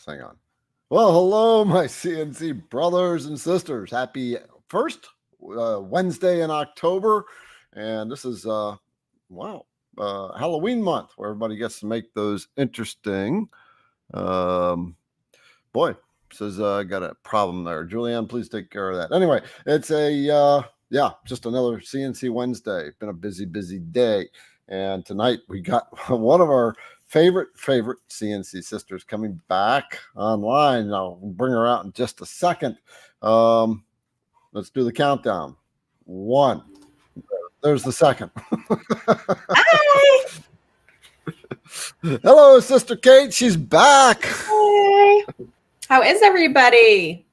Hang on. Well, hello, my CNC brothers and sisters. Happy first Wednesday in October. And this is, Halloween month where everybody gets to make those interesting. Boy, says I got a problem there. Julianne, please take care of that. Anyway, it's just another CNC Wednesday. Been a busy day. And tonight we got one of our favorite CNC sisters coming back online. I'll bring her out in just a second. Let's do the countdown. 1. There's the second. Hi. Hello, Sister Kate. She's back. Hey. How is everybody?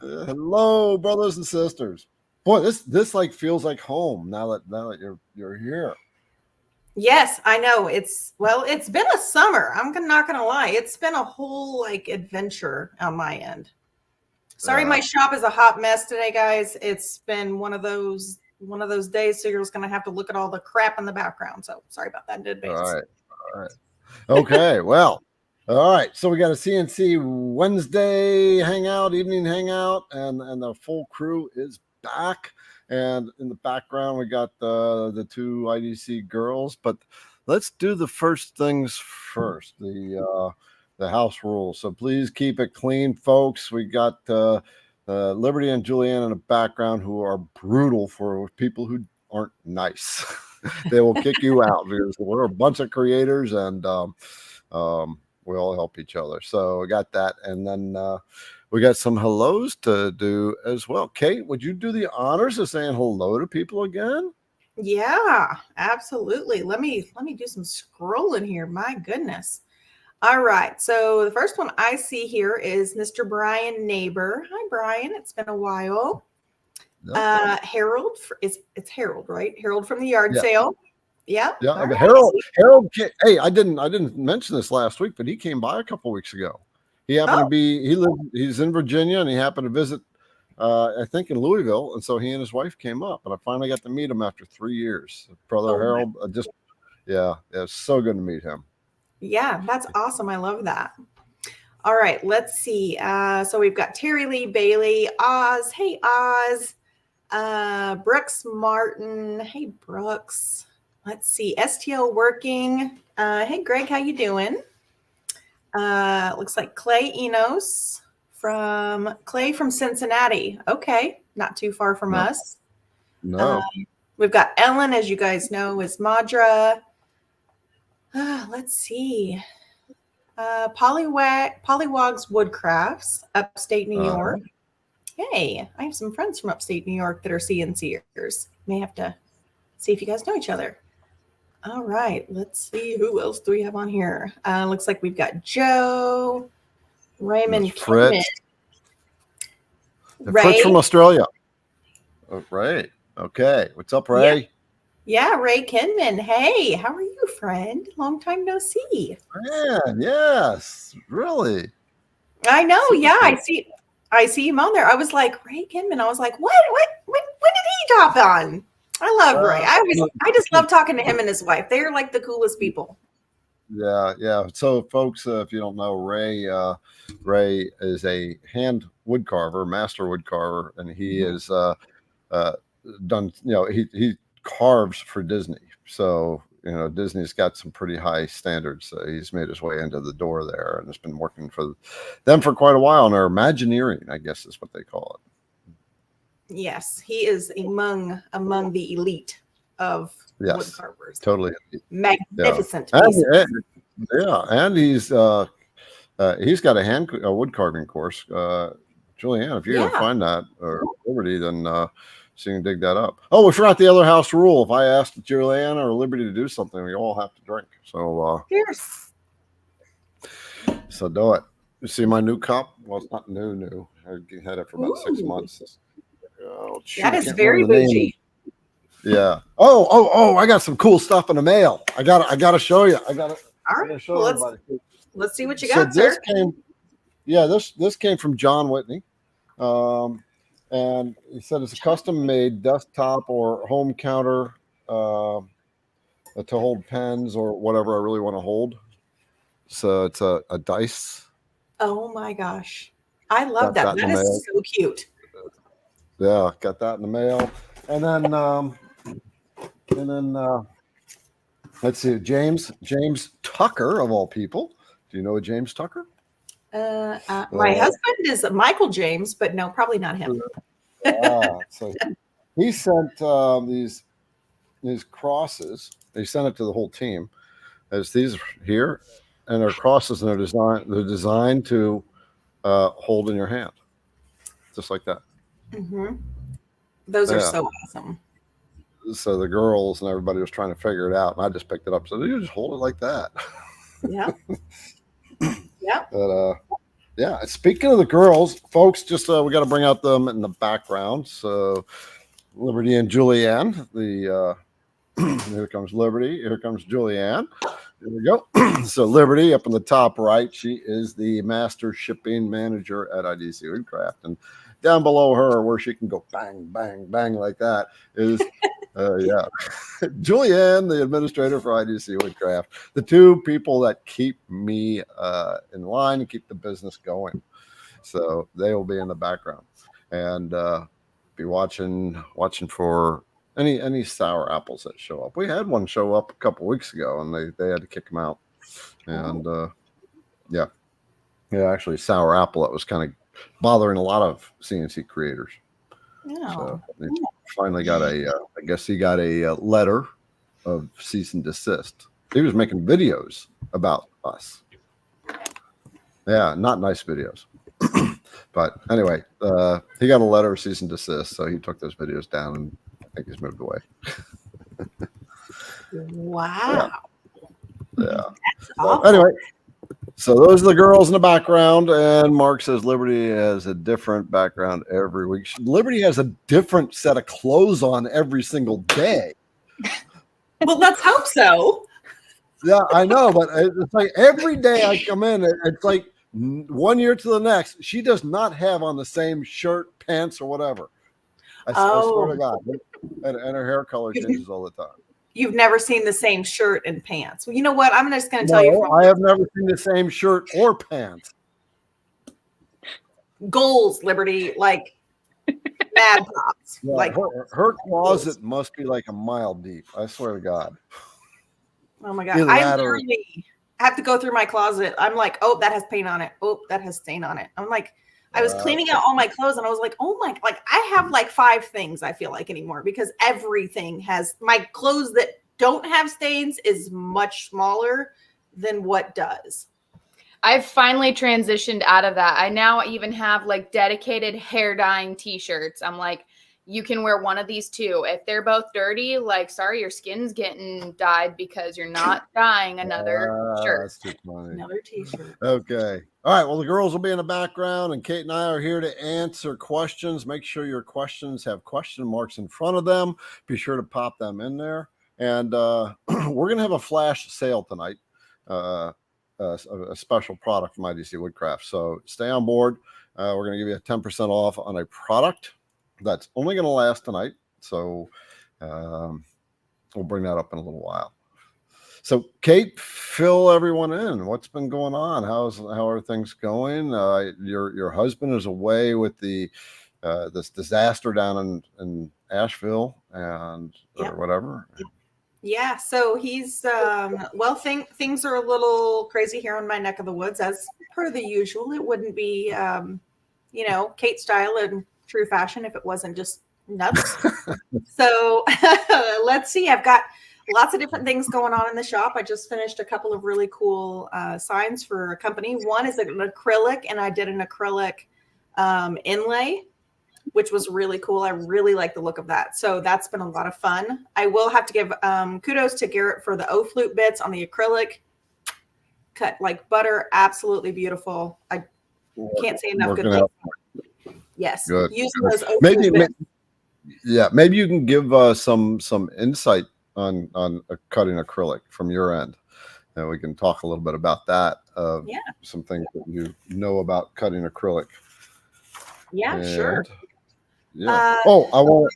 Hello, brothers and sisters. Boy, this like feels like home now that you're here. Yes, I know. It's been a summer. I'm not gonna lie. It's been a whole like adventure on my end. Sorry, my shop is a hot mess today, guys. It's been one of those days, so you're just gonna have to look at all the crap in the background. So sorry about that in advance. All right. Okay, well, all right. So we got a CNC Wednesday evening hangout, and the full crew is back. And in the background, we got the two IDC girls. But let's do the first things first, the house rules. So please keep it clean, folks. We got Liberty and Julianne in the background who are brutal for people who aren't nice. They will kick you out because we're a bunch of creators, and we all help each other. So we got that. And then we got some hellos to do as well. Kate, would you do the honors of saying hello to people again? Yeah, absolutely. Let me do some scrolling here. My goodness. All right. So the first one I see here is Mr. Brian Neighbor. Hi, Brian. It's been a while. Harold, it's Harold, right? Harold from the yard sale. Yeah. Yeah. Harold. Hey, I didn't mention this last week, but he came by a couple weeks ago. He happened to be. He's in Virginia, and he happened to visit. I think in Louisville, and so he and his wife came up, and I finally got to meet him after 3 years. Brother Harold, it's so good to meet him. Yeah, that's awesome. I love that. All right, let's see. So we've got Terry Lee Bailey, Oz. Hey, Oz. Brooks Martin. Hey, Brooks. Let's see. STL Working. Hey, Greg, how you doing? Looks like Clay Enos from Cincinnati. Okay, not too far from us. No. We've got Ellen, as you guys know, is Madra. Let's see. Pollywogs Woodcrafts, upstate New York. Hey, I have some friends from upstate New York that are CNCers. May have to see if you guys know each other. All right, let's see. Who else do we have on here? Looks like we've got Joe, Raymond, Fritz. Fritz from Australia. Oh, Ray. Okay. What's up, Ray? Yeah, Ray Kinman. Hey, how are you, friend? Long time no see. Man, yes, really. I know. Yeah, I see him on there. I was like, Ray Kinman. I was like, when did he drop on? I love Ray. I just love talking to him and his wife. They are like the coolest people. Yeah. So, folks, if you don't know, Ray is a hand wood carver, master wood carver, and he is done. He carves for Disney. So, Disney's got some pretty high standards. So he's made his way into the door there, and has been working for them for quite a while. And they're Imagineering, I guess is what they call it. Yes, he is among the elite of wood carvers. Totally magnificent. And he's got a wood carving course. Julianne, if you can find that, or Liberty, then so you can dig that up. Oh, we forgot the other house rule. If I asked Julianne or Liberty to do something, we all have to drink. So cheers. So do it. You see my new cup? Well, it's not new. I had it for about 6 months. Oh, that is very bougie. Yeah. Oh! I got some cool stuff in the mail. I gotta show you. I gotta show everybody. Let's see what you got, sir. This came from John Whitney, and he said it's a custom-made desktop or home counter to hold pens or whatever I really want to hold. So it's a dice Oh my gosh. I love Got that. that in That the mail. is so cute. Yeah, got that in the mail. And then let's see, James Tucker of all people. Do you know a James Tucker? My husband is Michael James, but no, probably not him. So he sent these crosses. He sent it to the whole team. As these here, and they're crosses, and they're designed to hold in your hand, just like that. Mm-hmm. Those are so awesome. So the girls and everybody was trying to figure it out, and I just picked it up. So you just hold it like that. Yeah. Yeah. But yeah. Speaking of the girls, folks, just we got to bring out them in the background. So Liberty and Julianne. Here comes Liberty. Here comes Julianne. There we go. So Liberty up in the top right, she is the master shipping manager at IDC Woodcraft, and down below her, where she can go bang, bang, bang like that, is Julianne, the administrator for IDC Woodcraft. The two people that keep me in line and keep the business going. So they will be in the background and be watching for any sour apples that show up. We had one show up a couple weeks ago, and they had to kick them out. And actually, sour apple that was kind of bothering a lot of CNC creators. So they finally got I guess he got a letter of cease and desist. He was making videos about us. Yeah, not nice videos. But anyway, he got a letter of cease and desist, so he took those videos down, and I think he's moved away. Wow. Yeah. So, anyway, so those are the girls in the background, and Mark says Liberty has a different background every week. Liberty has a different set of clothes on every single day. Well, let's hope so. Yeah, I know, but it's like every day I come in, it's like one year to the next, she does not have on the same shirt, pants, or whatever. I swear to God. And her hair color changes all the time. You've never seen the same shirt and pants. Well, you know what? I'm just going to tell you. I have never seen the same shirt or pants. Goals, Liberty, like mad props. Yeah, like her closet must be like a mile deep. I swear to God. Oh my God. I literally have to go through my closet. I'm like, oh, that has paint on it. Oh, that has stain on it. I'm like, I was cleaning out all my clothes, and I was like, oh my, like I have like 5 things I feel like anymore, because everything has, my clothes that don't have stains is much smaller than what does. I've finally transitioned out of that. I now even have like dedicated hair dyeing t-shirts. I'm like, you can wear one of these two. If they're both dirty, like, sorry, your skin's getting dyed because you're not dyeing another shirt. That's too funny. Another t-shirt. Okay. All right. Well, the girls will be in the background, and Kate and I are here to answer questions. Make sure your questions have question marks in front of them. Be sure to pop them in there. And we're going to have a flash sale tonight, a special product from IDC Woodcraft. So stay on board. We're going to give you a 10% off on a product that's only going to last tonight. So we'll bring that up in a little while. So Kate, fill everyone in. What's been going on? How are things going? Your husband is away with this disaster down in Asheville and or whatever. Yeah, so he's well, things are a little crazy here in my neck of the woods, as per the usual. It wouldn't be Kate style in true fashion if it wasn't just nuts. So let's see. I've got lots of different things going on in the shop. I just finished a couple of really cool signs for a company. One is an acrylic, and I did an acrylic inlay, which was really cool. I really like the look of that. So that's been a lot of fun. I will have to give kudos to Garrett for the O-flute bits on the acrylic. Cut like butter. Absolutely beautiful. I can't say enough good things. Yes. Good. Using those O-flute bits. Maybe you can give some insight on cutting acrylic from your end. And we can talk a little bit about that. Some things that you know about cutting acrylic. Yeah, sure. Yeah. I want.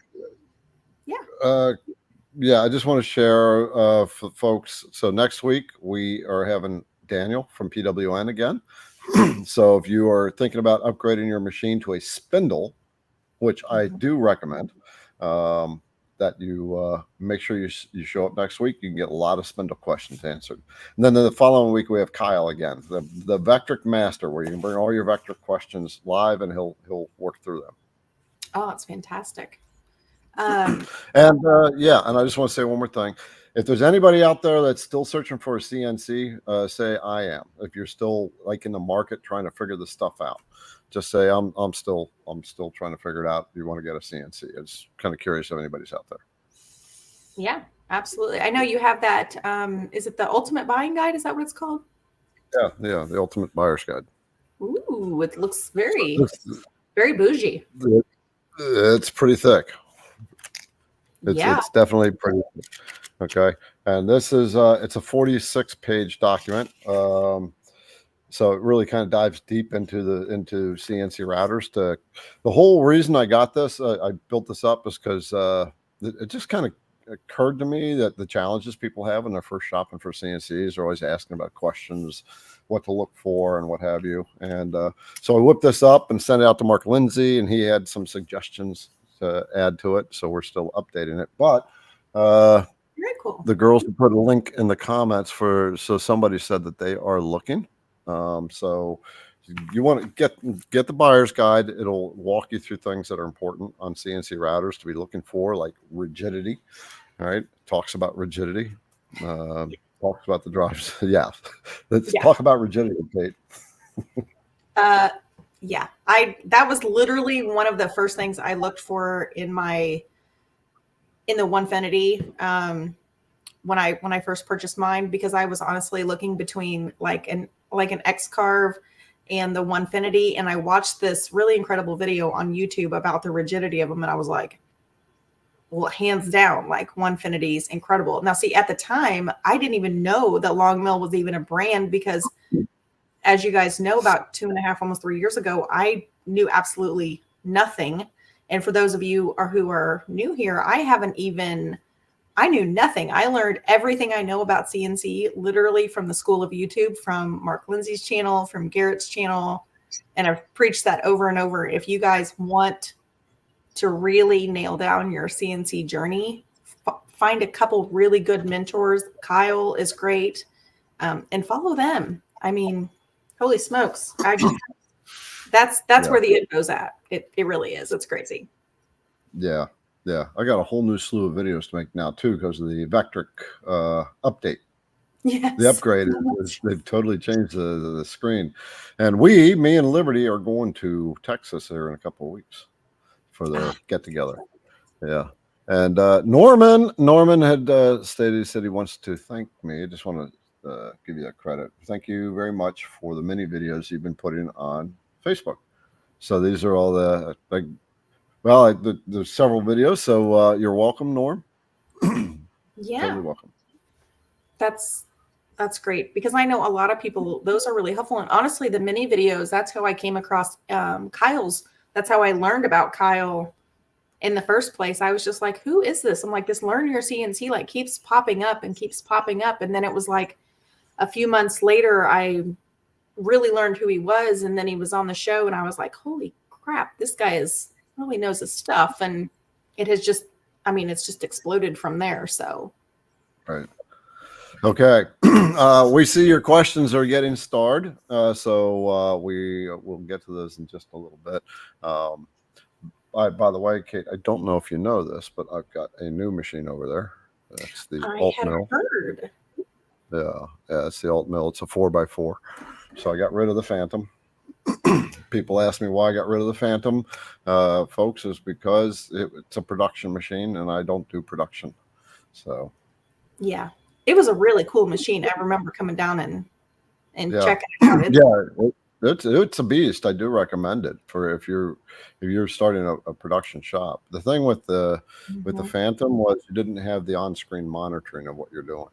Yeah. I just want to share for folks. So next week we are having Daniel from PWN again, So if you are thinking about upgrading your machine to a spindle, which I do recommend, that you make sure you show up next week. You can get a lot of spindle questions answered. And then the following week, we have Kyle again, the VECTRIC master, where you can bring all your VECTRIC questions live and he'll work through them. Oh, it's fantastic. And I just want to say one more thing. If there's anybody out there that's still searching for a CNC, say I am. If you're still like in the market trying to figure this stuff out, just say I'm still trying to figure it out. You want to get a CNC? It's kind of curious if anybody's out there. Yeah, absolutely. I know you have that. Is it the Ultimate Buying Guide? Is that what it's called? Yeah, the Ultimate Buyer's Guide. Ooh, it looks very bougie. It's pretty thick. Yeah. It's definitely pretty thick. Okay, and this is it's a 46-page document. So it really kind of dives deep into CNC routers. The whole reason I got this, I built this up, is because it just kind of occurred to me that the challenges people have when they're first shopping for CNCs are always asking about questions, what to look for, and what have you. And so I whipped this up and sent it out to Mark Lindsay, and he had some suggestions to add to it. So we're still updating it, but very cool. The girls put a link in the comments so somebody said that they are looking. So you want to get the buyer's guide. It'll walk you through things that are important on CNC routers to be looking for, like rigidity. All right. Talks about rigidity. Talks about the drives. Yeah. Let's talk about rigidity, Kate. Yeah. That was literally one of the first things I looked for in the Onefinity when I first purchased mine, because I was honestly looking between like an X-Carve and the Onefinity, and I watched this really incredible video on YouTube about the rigidity of them, and I was like, well, hands down, like Onefinity is incredible. Now, see, at the time, I didn't even know that Long Mill was even a brand, because as you guys know, about 2.5, almost 3 years ago, I knew absolutely nothing. And for those of you who are new here, I knew nothing. I learned everything I know about CNC literally from the School of YouTube, from Mark Lindsay's channel, from Garrett's channel. And I've preached that over and over. If you guys want to really nail down your CNC journey, find a couple really good mentors. Kyle is great. And follow them. I mean, holy smokes. That's where the info's at. It really is. It's crazy. Yeah. I got a whole new slew of videos to make now too, because of the VECTRIC update. Yes. The upgrade they've totally changed the screen. And me and Liberty are going to Texas here in a couple of weeks for the get together. Yeah. And Norman had stated, he said he wants to thank me. I just want to give you that credit. Thank you very much for the mini videos you've been putting on Facebook. So these are all there's several videos. So you're welcome, Norm. Yeah. Totally welcome. That's great, because I know a lot of people, those are really helpful. And honestly, the mini videos, that's how I came across Kyle's. That's how I learned about Kyle in the first place. I was just like, who is this? I'm like, this Learn Your CNC like keeps popping up. And then it was like a few months later, I really learned who he was. And then he was on the show, and I was like, holy crap, this guy really knows his stuff. And it has just, it's just exploded from there. So. Right. Okay. We see your questions are getting started. So we will get to those in just a little bit. By the way, Kate, I don't know if you know this, but I've got a new machine over there. That's the Alt Mill. Heard. Yeah, it's the Alt Mill. It's a 4x4. So I got rid of the Phantom. People ask me why I got rid of the Phantom, folks, is because it's a production machine, and I don't do production. So yeah, it was a really cool machine. I remember coming down and checking it out. It's a beast. I do recommend it for if you're starting a production shop. The thing with the Phantom was you didn't have the on-screen monitoring of what you're doing,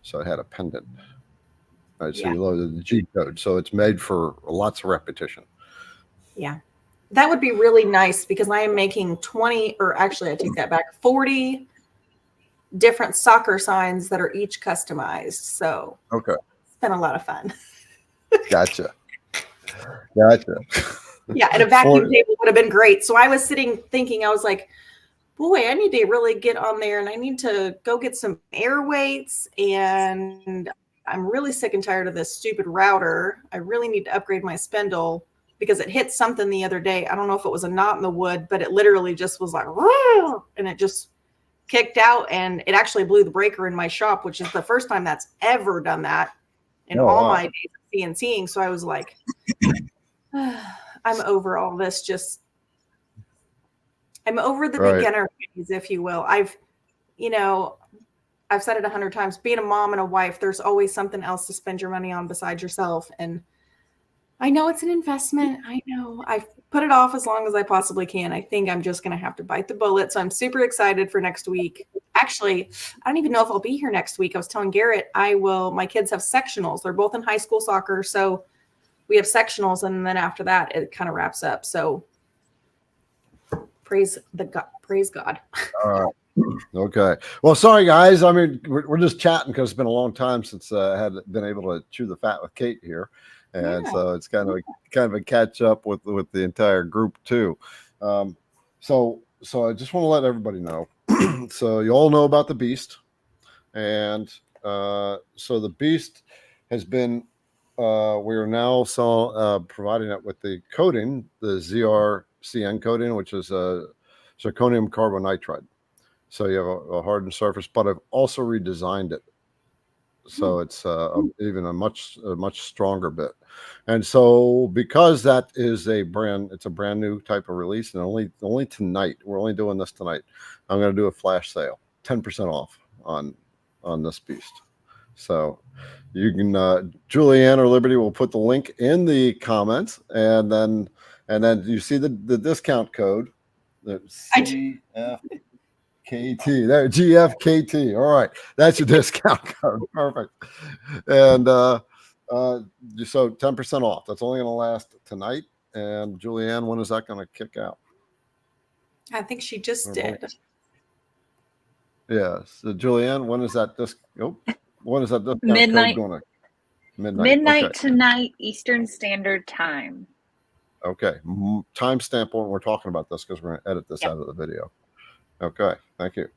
so it had a pendant. Right, so you loaded the G code, so it's made for lots of repetition. Yeah, that would be really nice, because I am making 20, or actually I take that back, 40 different soccer signs that are each customized. So okay, it's been a lot of fun. Gotcha. Gotcha. Yeah, and a vacuum table would have been great. So I was sitting thinking, I was like, boy, I need to really get on there, and I need to go get some air weights, and I'm really sick and tired of this stupid router. I really need to upgrade my spindle because it hit something the other day. I don't know if it was a knot in the wood, but it literally just was like, and it just kicked out, and it actually blew the breaker in my shop, which is the first time that's ever done that in all my days of CNCing. So I was like, I'm over all this. I'm over the beginner phase, if you will. I've said it 100 times, being a mom and a wife, there's always something else to spend your money on besides yourself. And I know it's an investment. I know I've put it off as long as I possibly can. I think I'm just going to have to bite the bullet. So I'm super excited for next week. Actually, I don't even know if I'll be here next week. I was telling Garrett, my kids have sectionals. They're both in high school soccer. So we have sectionals. And then after that, it kind of wraps up. So praise God. All right. Okay. Well, sorry guys. I mean, we're just chatting because it's been a long time since I had been able to chew the fat with Kate here, and so it's kind of a catch up with the entire group too. So I just want to let everybody know. So you all know about the Beast, and so the Beast has been. We are now providing it with the coating, the ZRCN coating, which is zirconium carbonitride. So you have a hardened surface, but I've also redesigned it, so it's even a much stronger bit. And so because that is it's a brand new type of release, and only tonight, we're only doing this tonight. I'm going to do a flash sale, 10% off on this Beast. So you can Julianne or Liberty will put the link in the comments, and then you see the discount code. GFKT. There, GFKT. All right, that's your discount code. Perfect. And so 10% off. That's only going to last tonight. And Julianne, when is that going to kick out? I think she just did. Yeah. So Julianne, when is that when is that discount midnight code going to? Midnight okay. Tonight, Eastern Standard Time. Okay. Timestamp when we're talking about this because we're going to edit this out of the video. Okay. Thank you.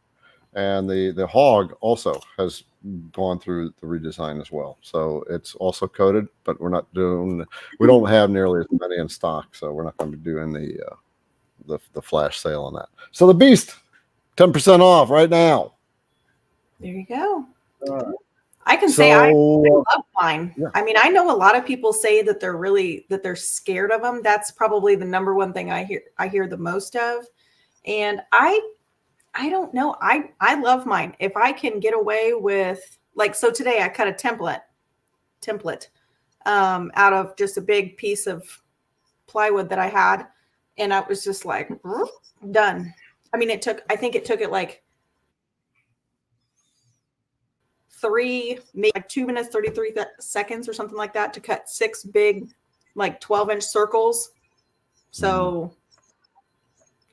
And the hog also has gone through the redesign as well. So it's also coated, but we don't have nearly as many in stock. So we're not going to be doing the flash sale on that. So the Beast, 10% off right now. There you go. I can say I love mine. Yeah. I mean, I know a lot of people say that they're scared of them. That's probably the number one thing I hear the most of. And I don't know. I love mine. If I can get away with, like, so today I cut a template out of just a big piece of plywood that I had. And I was just like, done. I mean, I think it took like 2 minutes, 33 seconds or something like that to cut 6 big, like 12-inch circles. So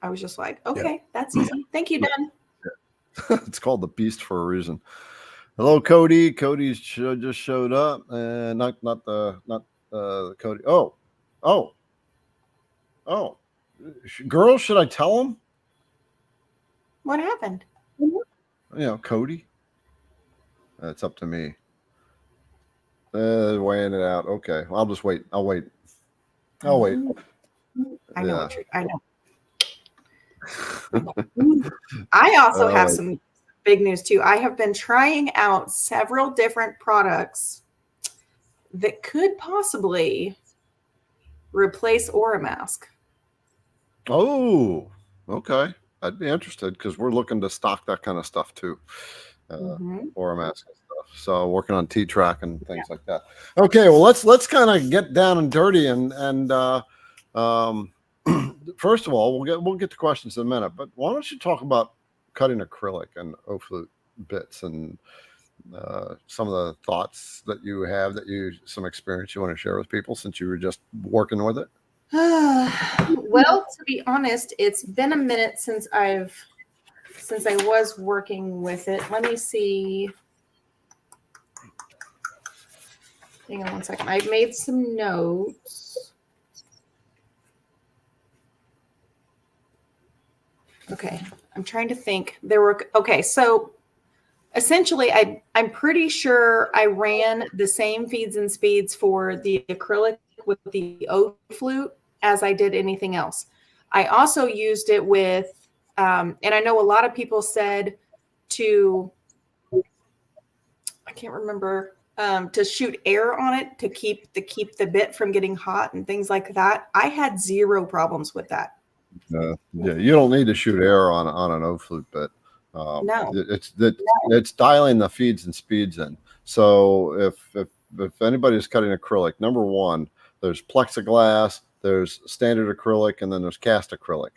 I was just like, okay, that's easy. Thank you, done. It's called the Beast for a reason. Hello, Cody. Cody's just showed up, and not Cody. Oh, girls, should I tell him? What happened? Cody. It's up to me. Weighing it out. Okay, I'll just wait. I'll wait. I know. I know. I also have some big news too. I have been trying out several different products that could possibly replace Oramask. Oh, okay. I'd be interested because we're looking to stock that kind of stuff too. Oramask and stuff. So working on T-Track and things like that. Okay, well let's kind of get down and dirty and first of all, we'll get to questions in a minute, but why don't you talk about cutting acrylic and O-flute bits and some of the thoughts that you have, some experience you want to share with people since you were just working with it? Well, to be honest, it's been a minute since I was working with it. Let me see. Hang on one second. I've made some notes. Okay, I'm trying to think. There were, okay, so essentially I'm pretty sure I ran the same feeds and speeds for the acrylic with the oat flute as I did anything else. I also used it with, and I know a lot of people said to, I can't remember, to shoot air on it to keep the bit from getting hot and things like that. I had zero problems with that. Yeah, you don't need to shoot air on an O flute bit. No. It's dialing the feeds and speeds in. So if anybody's cutting acrylic, number one, there's plexiglass, there's standard acrylic, and then there's cast acrylic.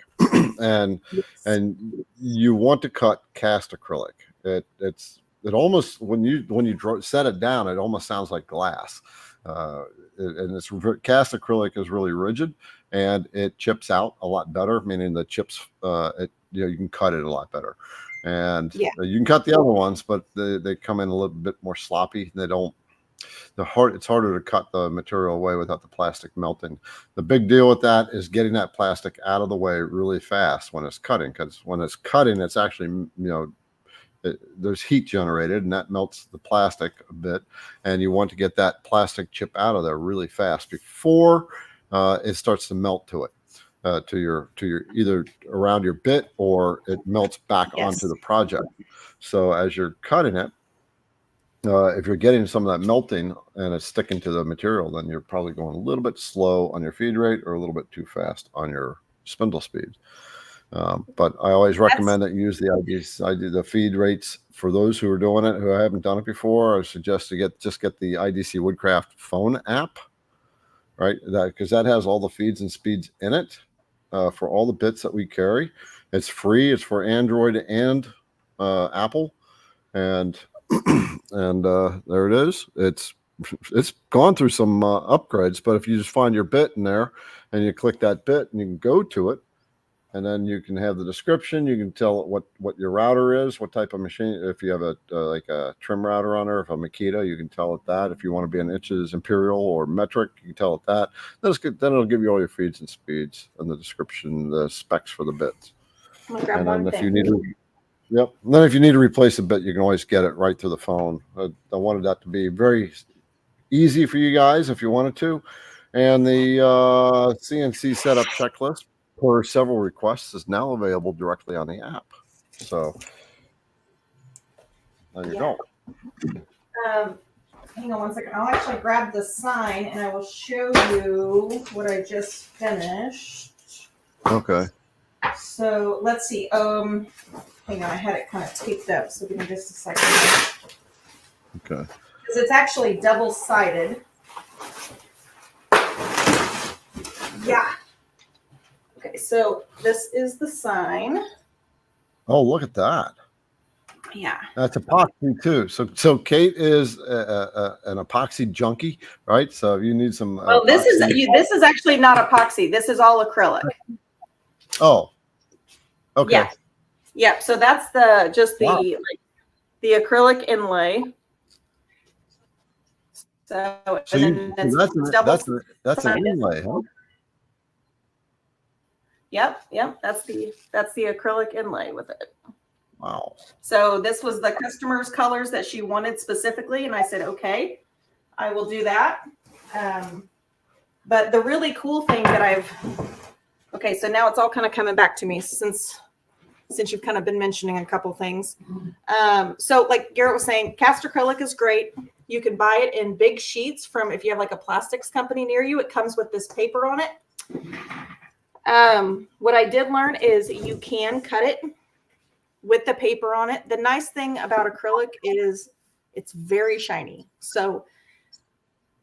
and you want to cut cast acrylic. It almost, when you set it down, it almost sounds like glass. And it's cast acrylic is really rigid, and it chips out a lot better, meaning the chips, you can cut it a lot better. And you can cut the other ones, but they come in a little bit more sloppy. They don't, it's harder to cut the material away without the plastic melting. The big deal with that is getting that plastic out of the way really fast when it's cutting, because when it's cutting, it's actually, there's heat generated, and that melts the plastic a bit, and you want to get that plastic chip out of there really fast before it starts to melt to it, to your either around your bit, or it melts back onto the project. So as you're cutting it, if you're getting some of that melting and it's sticking to the material, then you're probably going a little bit slow on your feed rate or a little bit too fast on your spindle speed. But I always recommend that you use the feed rates for those who are doing it, who haven't done it before. I suggest to just get the IDC Woodcraft phone app, right? Because that has all the feeds and speeds in it for all the bits that we carry. It's free. It's for Android and Apple, and there it is. It's gone through some upgrades, but if you just find your bit in there and you click that bit and you can go to it, and then you can have the description. You can tell it what your router is, what type of machine. If you have like a trim router on there, if a Makita, you can tell it that. If you want to be in inches, imperial, or metric, you can tell it that. Then it'll give you all your feeds and speeds and the description, the specs for the bits. And then if you need to, And then if you need to replace a bit, you can always get it right through the phone. I wanted that to be very easy for you guys if you wanted to. And the CNC setup checklist for several requests is now available directly on the app. So there you go. Hang on one second. I'll actually grab the sign and I will show you what I just finished. Okay. So let's see. Hang on, I had it kind of taped up, so give me just a second. Okay. Because it's actually double-sided. Yeah. Okay, so this is the sign. Oh, look at that. Yeah. That's epoxy too. So Kate is an epoxy junkie, right? So if you need some. Well, this is actually not epoxy. This is all acrylic. Oh. Okay. Yeah. Yep. So that's the acrylic inlay. So that's an inlay, huh? Yep. That's the acrylic inlay with it. Wow. So this was the customer's colors that she wanted specifically, and I said, okay, I will do that. But the really cool thing that so now it's all kind of coming back to me since you've kind of been mentioning a couple things. So like Garrett was saying, cast acrylic is great. You can buy it in big sheets from, if you have like a plastics company near you, it comes with this paper on it. What I did learn is you can cut it with the paper on it. The nice thing about acrylic is it's very shiny. So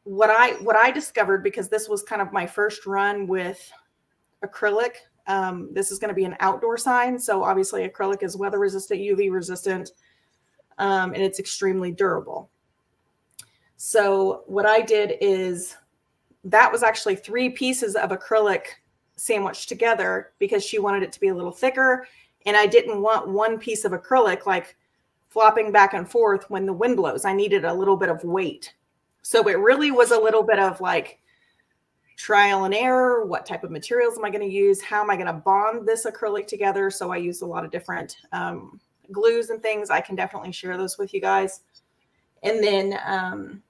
what I discovered, because this was kind of my first run with acrylic, this is going to be an outdoor sign. So obviously acrylic is weather resistant, UV resistant, and it's extremely durable. So what I did is that was actually 3 pieces of acrylic sandwiched together because she wanted it to be a little thicker. And I didn't want one piece of acrylic like flopping back and forth when the wind blows. I needed a little bit of weight. So it really was a little bit of like trial and error. What type of materials am I going to use? How am I going to bond this acrylic together? So I use a lot of different glues and things. I can definitely share those with you guys. And then,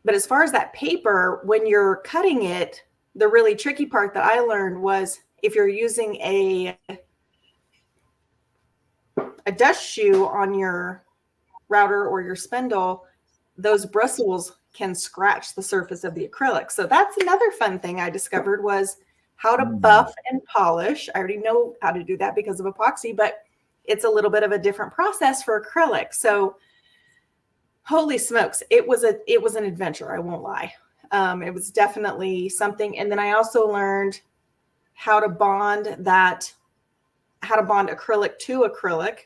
but as far as that paper, when you're cutting it, the really tricky part that I learned was if you're using a dust shoe on your router or your spindle, those bristles can scratch the surface of the acrylic. So that's another fun thing I discovered was how to buff and polish. I already know how to do that because of epoxy, but it's a little bit of a different process for acrylic. So holy smokes, it was an adventure. I won't lie. It was definitely something. And then I also learned how to bond acrylic to acrylic.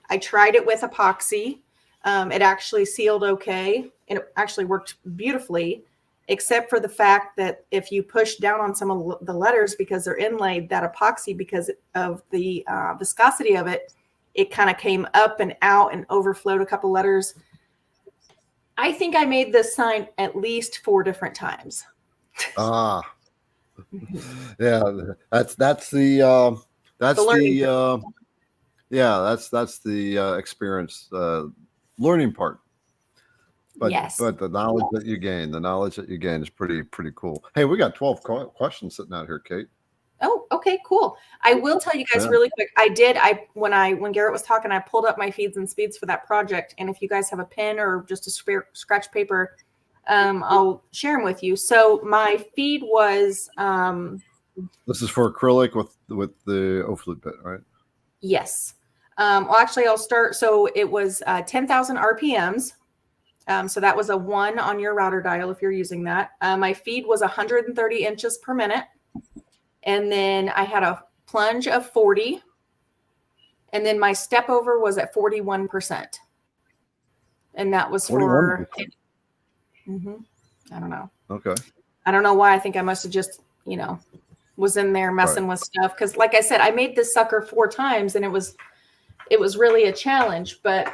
I tried it with epoxy. It actually sealed okay. And it actually worked beautifully, except for the fact that if you push down on some of the letters because they're inlaid, that epoxy, because of the viscosity of it, it kind of came up and out and overflowed a couple letters. I think I made this sign at least 4 different times. Yeah, that's the experience, learning part. But yes. But the knowledge that you gain is pretty cool. Hey, we got 12 questions sitting out here, Kate. Oh, okay, cool. I will tell you guys really quick. When Garrett was talking, I pulled up my feeds and speeds for that project. And if you guys have a pen or just a spare scratch paper, I'll share them with you. So my feed was this is for acrylic with the O-flute bit, right? Yes. Well, actually, I'll start. So it was 10,000 RPMs. So that was a 1 on your router dial if you're using that. My feed was 130 inches per minute. And then I had a plunge of 40. And then my step over was at 41%. And that was for, I don't know. Okay. I don't know why. I think I must have just, was in there messing with stuff. Cause like I said, I made this sucker 4 times and it was really a challenge, but,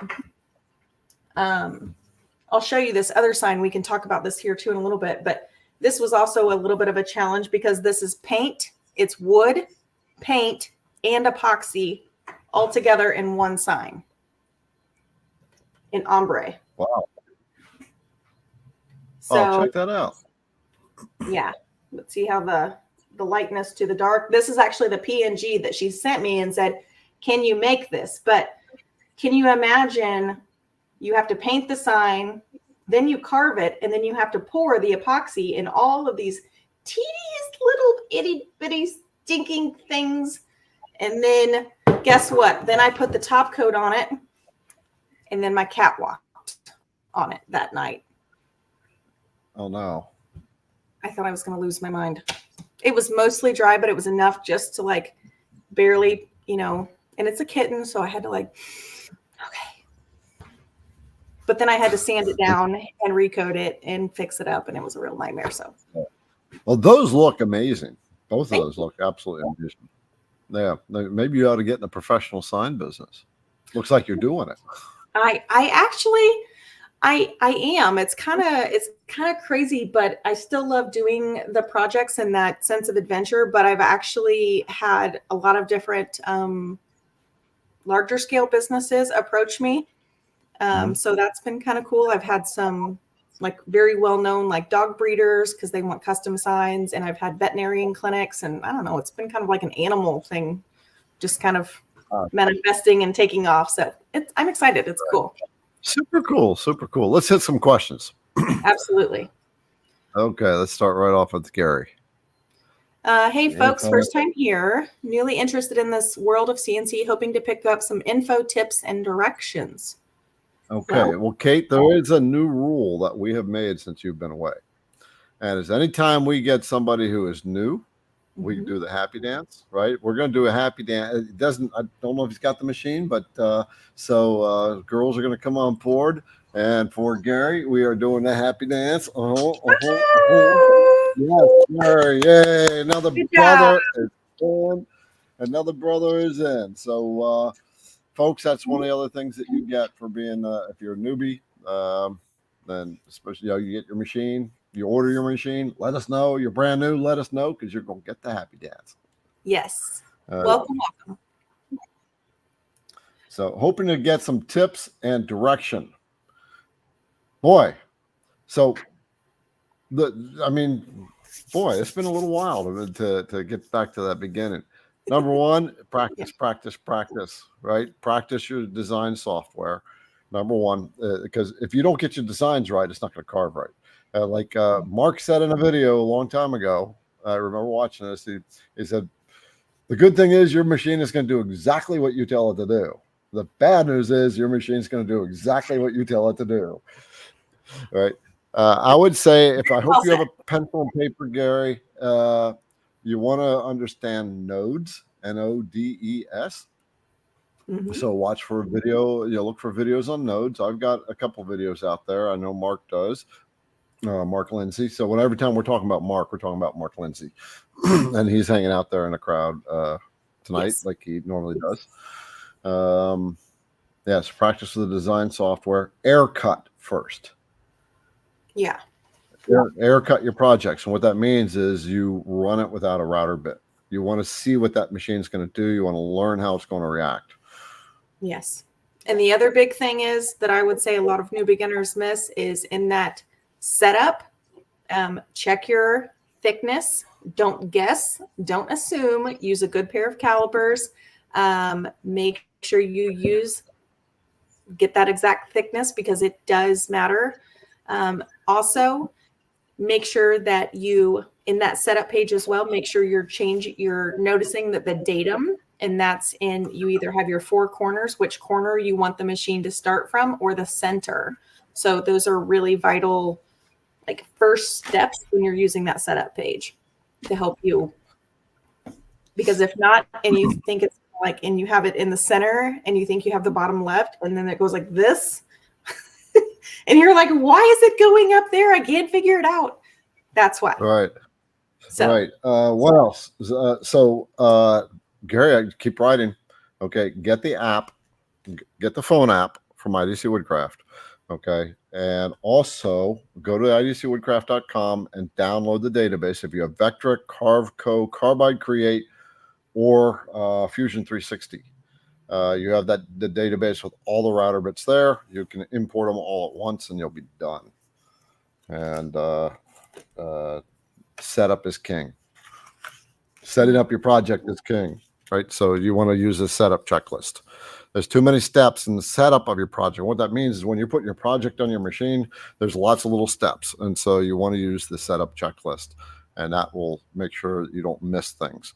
I'll show you this other sign. We can talk about this here too in a little bit, but this was also a little bit of a challenge because this is paint. It's wood, paint, and epoxy all together in one sign in ombre. Wow. So check that out. Yeah. Let's see how the lightness to the dark. This is actually the PNG that she sent me and said, can you make this? But can you imagine you have to paint the sign, then you carve it, and then you have to pour the epoxy in all of these tedious little itty bitty stinking things. And then guess what? Then I put the top coat on it, and then my cat walked on it that night. Oh no. I thought I was going to lose my mind. It was mostly dry, but it was enough just to like barely, and it's a kitten. So I had to okay. But then I had to sand it down and recoat it and fix it up. And it was a real nightmare. So. Well, those look amazing. Both of those look absolutely amazing. Yeah. Maybe you ought to get in the professional sign business. Looks like you're doing it. I am. It's kind of crazy, but I still love doing the projects and that sense of adventure. But I've actually had a lot of different larger scale businesses approach me. So that's been kind of cool. I've had some very well-known dog breeders because they want custom signs, and I've had veterinarian clinics, and I don't know, it's been kind of like an animal thing, just kind of manifesting and taking off. So I'm excited. It's cool. Super cool. Super cool. Let's hit some questions. Absolutely. Okay. Let's start right off with Gary. Hey folks, first time here, newly interested in this world of CNC, hoping to pick up some info, tips, and directions. Okay. Well, Kate, there is a new rule that we have made since you've been away. And is anytime we get somebody who is new, we can do the happy dance, right? We're going to do a happy dance. I don't know if he's got the machine, but so girls are going to come on board. And for Gary, we are doing the happy dance. Yes, sir. Yay. Another brother is in. Another brother is in. So, folks, that's one of the other things that you get for being, if you're a newbie, then especially, you get your machine, you order your machine, let us know. You're brand new, let us know, because you're going to get the happy dance. Yes. Welcome. So hoping to get some tips and direction. Boy, so it's been a little while to get back to that beginning. Number one, practice, right? Practice your design software. Number one, because if you don't get your designs right, it's not going to carve right. Mark said in a video a long time ago, I remember watching this, he said, the good thing is your machine is going to do exactly what you tell it to do. The bad news is your machine is going to do exactly what you tell it to do. Right. I would say I hope you have a pencil and paper, Gary. You want to understand nodes, N-O-D-E-S. Mm-hmm. So watch for a video. Look for videos on nodes. I've got a couple videos out there. I know Mark does. Mark Lindsay. So every time we're talking about Mark, we're talking about Mark Lindsay. And he's hanging out there in the crowd tonight, like he normally does. So practice with the design software. Air cut first. Yeah. Air cut your projects. And what that means is you run it without a router bit. You want to see what that machine's going to do. You want to learn how it's going to react. Yes. And the other big thing is that I would say a lot of new beginners miss is in that setup. Check your thickness. Don't guess. Don't assume. Use a good pair of calipers. Make sure you get that exact thickness because it does matter. Also, make sure that you, in that setup page as well, make sure you're noticing that the datum, and that's you either have your four corners, which corner you want the machine to start from, or the center. So those are really vital, like first steps when you're using that setup page to help you. Because if not, and you think it's and you have it in the center and you think you have the bottom left, and then it goes like this. And you're like, why is it going up there? I can't figure it out. That's why. Right. So, right. What else? Gary, I keep writing. Okay. Get the app, get the phone app from IDC Woodcraft. Okay. And also go to idcwoodcraft.com and download the database. If you have VECTRIC, Carveco, Carbide Create, or Fusion 360. You have the database with all the router bits there. You can import them all at once and you'll be done. And setup is king. Setting up your project is king, right? So you want to use a setup checklist. There's too many steps in the setup of your project. What that means is when you're putting your project on your machine, there's lots of little steps. And so you want to use the setup checklist, and that will make sure that you don't miss things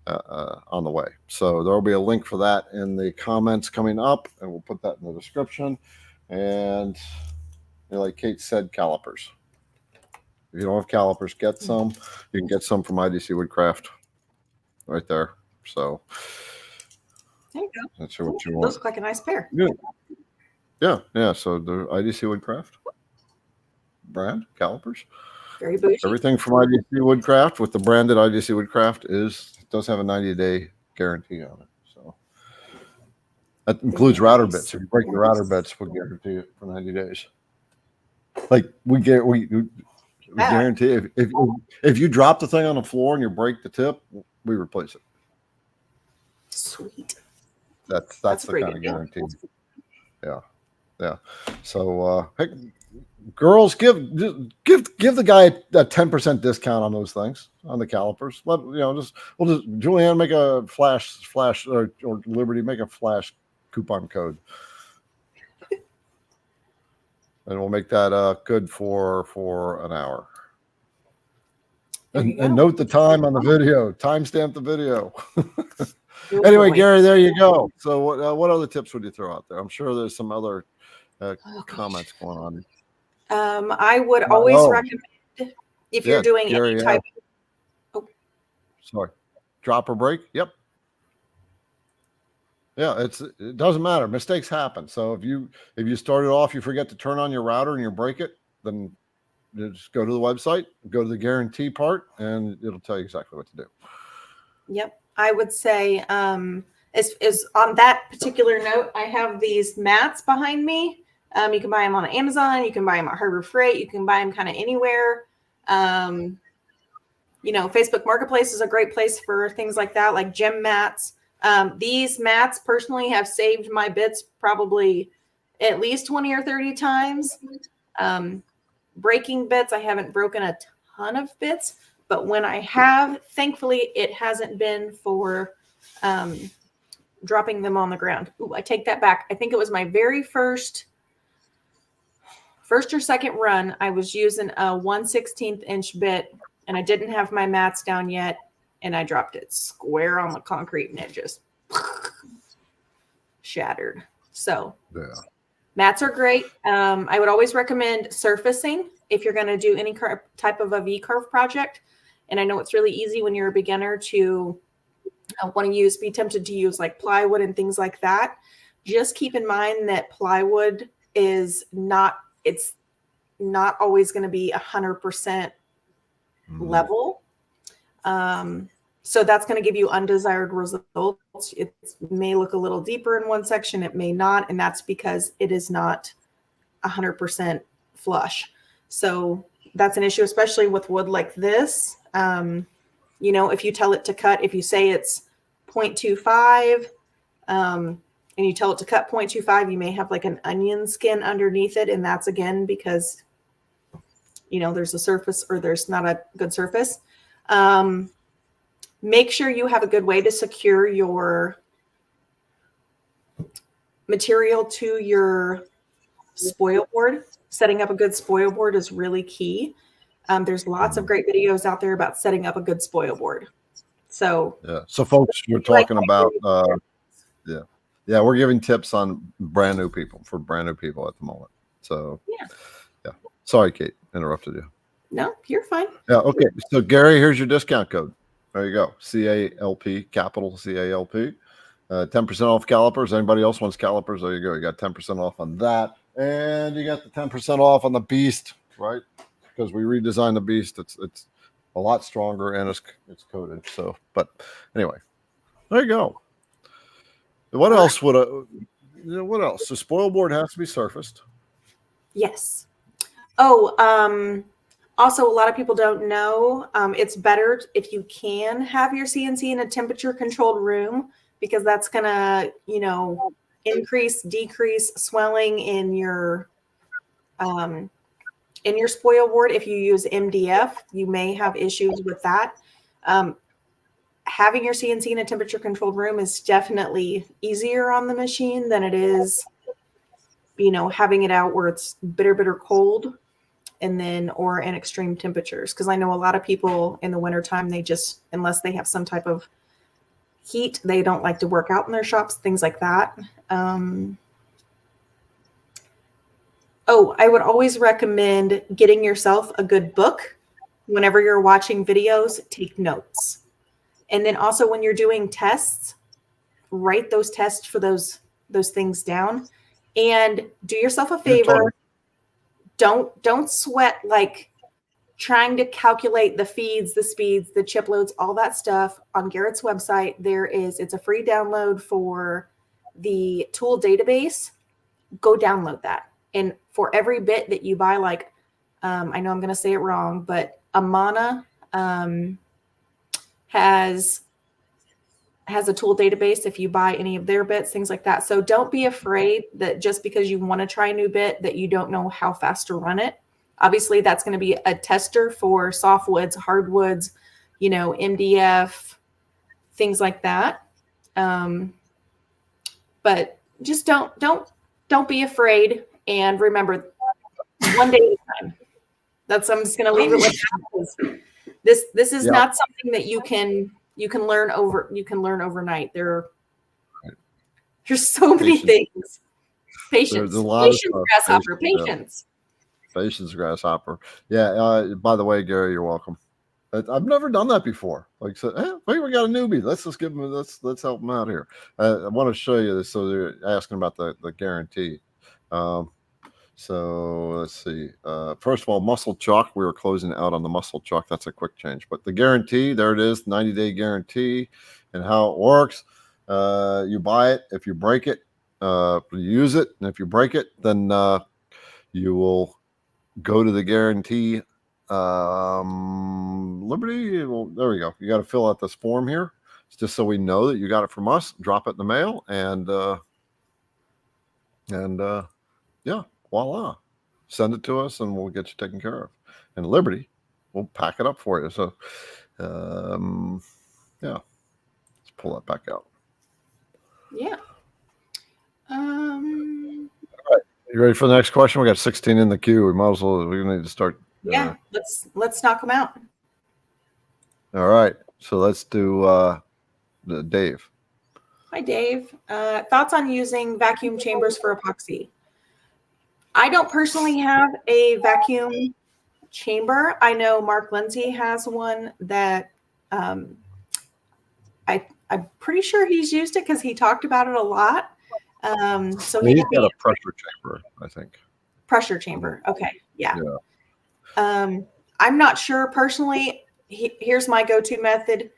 on the way. So there will be a link for that in the comments coming up, and we'll put that in the description. And like Kate said, calipers. If you don't have calipers, get some. You can get some from IDC Woodcraft right there. So there you go. that's what you want. Those look like a nice pair. Yeah. So the IDC Woodcraft brand calipers. Very bougie. Everything from IDC Woodcraft with the branded IDC Woodcraft does have a 90-day guarantee on it. So that includes router bits. If you break the router bits, we'll guarantee it for 90 days. Like we guarantee if you drop the thing on the floor and you break the tip, we replace it. Sweet. That's the kind of guarantee. Yeah. So hey, girls, give the guy a 10% discount on those things, on the calipers. We'll just Julianne make a flash or Liberty make a flash coupon code. And we'll make that good for an hour. And note the time on the video. Timestamp the video. Anyway, Gary, there you go. So what other tips would you throw out there? I'm sure there's some other comments going on. I would always recommend if you're doing any type of... Sorry. Drop or break? Yep. Yeah, it doesn't matter. Mistakes happen. So if you started off, you forget to turn on your router and you break it, then you just go to the website, go to the guarantee part, and it'll tell you exactly what to do. Yep. I would say is on that particular note, I have these mats behind me. You can buy them on Amazon. You can buy them at Harbor Freight. You can buy them kind of anywhere. You know, Facebook Marketplace is a great place for things like that, like gym mats. These mats personally have saved my bits probably at least 20 or 30 times. Breaking bits, I haven't broken a ton of bits, but when I have, thankfully, it hasn't been for dropping them on the ground. Ooh, I take that back. I think it was my very first or second run. I was using a 1/16 inch bit, and I didn't have my mats down yet, and I dropped it square on the concrete, and it just shattered. So Yeah. mats are great. I would always recommend surfacing if you're going to do any type of a V-carve project. And I know it's really easy when you're a beginner to be tempted to use like plywood and things like that. Just keep in mind that plywood is not always going to be 100% level. So that's going to give you undesired results. It may look a little deeper in one section, it may not, and that's because it is not 100% flush. So that's an issue, especially with wood like this. You know, if you tell it to cut, if you say it's 0.25, and you tell it to cut 0.25, you may have like an onion skin underneath it, and that's again because, you know, there's a surface or there's not a good surface. Make sure you have a good way to secure your material to your spoil board. Setting up a good spoil board is really key. There's lots of great videos out there about setting up a good spoil board. So yeah. So folks, we're talking about yeah, we're giving tips on brand new people at the moment. So yeah. Sorry, Kate, interrupted you. No, you're fine. Yeah. Okay. So Gary, here's your discount code. There you go. CALP, capital CALP. 10% off calipers. Anybody else wants calipers? There you go. You got 10% off on that. And you got the 10% off on the Beast, right? Because we redesigned the Beast. It's a lot stronger and it's coated. So, but anyway, there you go. What else would what else? The spoil board has to be surfaced. Yes. Oh, also, a lot of people don't know, it's better if you can have your CNC in a temperature controlled room, because that's going to, you know, decrease swelling in your spoil board. If you use MDF, you may have issues with that. Having your CNC in a temperature controlled room is definitely easier on the machine than it is, you know, having it out where it's bitter cold. And then, or in extreme temperatures. Because I know a lot of people in the wintertime, they just, unless they have some type of heat, they don't like to work out in their shops, things like that. Oh, I would always recommend getting yourself a good book. Whenever you're watching videos, take notes. And then also when you're doing tests, write those tests for those things down. And do yourself a favor. Don't sweat like trying to calculate the feeds, the speeds, the chip loads, all that stuff. On Garrett's website, it's a free download for the tool database. Go download that. And for every bit that you buy, like, I know I'm going to say it wrong, but Amana has a tool database if you buy any of their bits, things like that. So don't be afraid that just because you want to try a new bit that you don't know how fast to run it. Obviously, that's going to be a tester for softwoods, hardwoods, you know, MDF, things like that. But just don't be afraid, and remember, one day at a time. I'm just going to leave it with that. This is not something that you can learn overnight. There's so many things. Patience. There's a lot Patience, of grasshopper. Patience. Patience, grasshopper. Yeah. By the way, Gary, you're welcome. I've never done that before. Like, said, wait, we got a newbie. Let's help them out here. I want to show you this. So they're asking about the guarantee. So let's see. First of all, muscle chalk. We were closing out on the muscle chalk. That's a quick change. But the guarantee, there it is, 90-day guarantee, and how it works. You buy it. If you break it, you use it. And if you break it, then you will go to the guarantee Liberty, well, there we go. You got to fill out this form here. It's just so we know that you got it from us. Drop it in the mail, and yeah, voila. Send it to us, and we'll get you taken care of. And Liberty, we'll pack it up for you. So, yeah, let's pull that back out. Yeah. All right. You ready for the next question? We got 16 in the queue. We might as well. We need to start. Yeah. Let's knock them out. All right. So let's do Dave. Hi, Dave. Thoughts on using vacuum chambers for epoxy? I don't personally have a vacuum chamber. I know Mark Lindsay has one that I'm pretty sure he's used it because he talked about it a lot. So he's got a pressure chamber, I think. Pressure chamber. Okay. Yeah. I'm not sure personally. Here's my go-to method.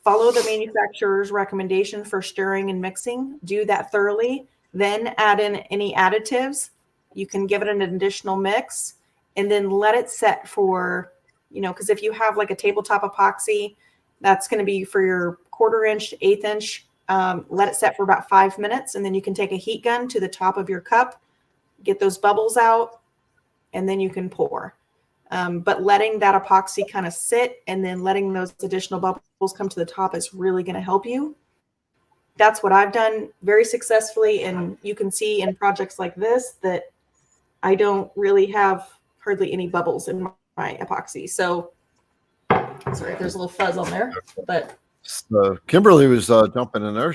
Follow the manufacturer's recommendation for stirring and mixing. Do that thoroughly. Then add in any additives. You can give it an additional mix and then let it set for, because if you have like a tabletop epoxy, that's going to be for your 1/4 inch to 1/8 inch. Let it set for about 5 minutes, and then you can take a heat gun to the top of your cup, get those bubbles out, and then you can pour. But letting that epoxy kind of sit and then letting those additional bubbles come to the top is really going to help you. That's what I've done very successfully. And you can see in projects like this that I don't really have hardly any bubbles in my epoxy. So sorry, there's a little fuzz on there, but Kimberly was jumping in there.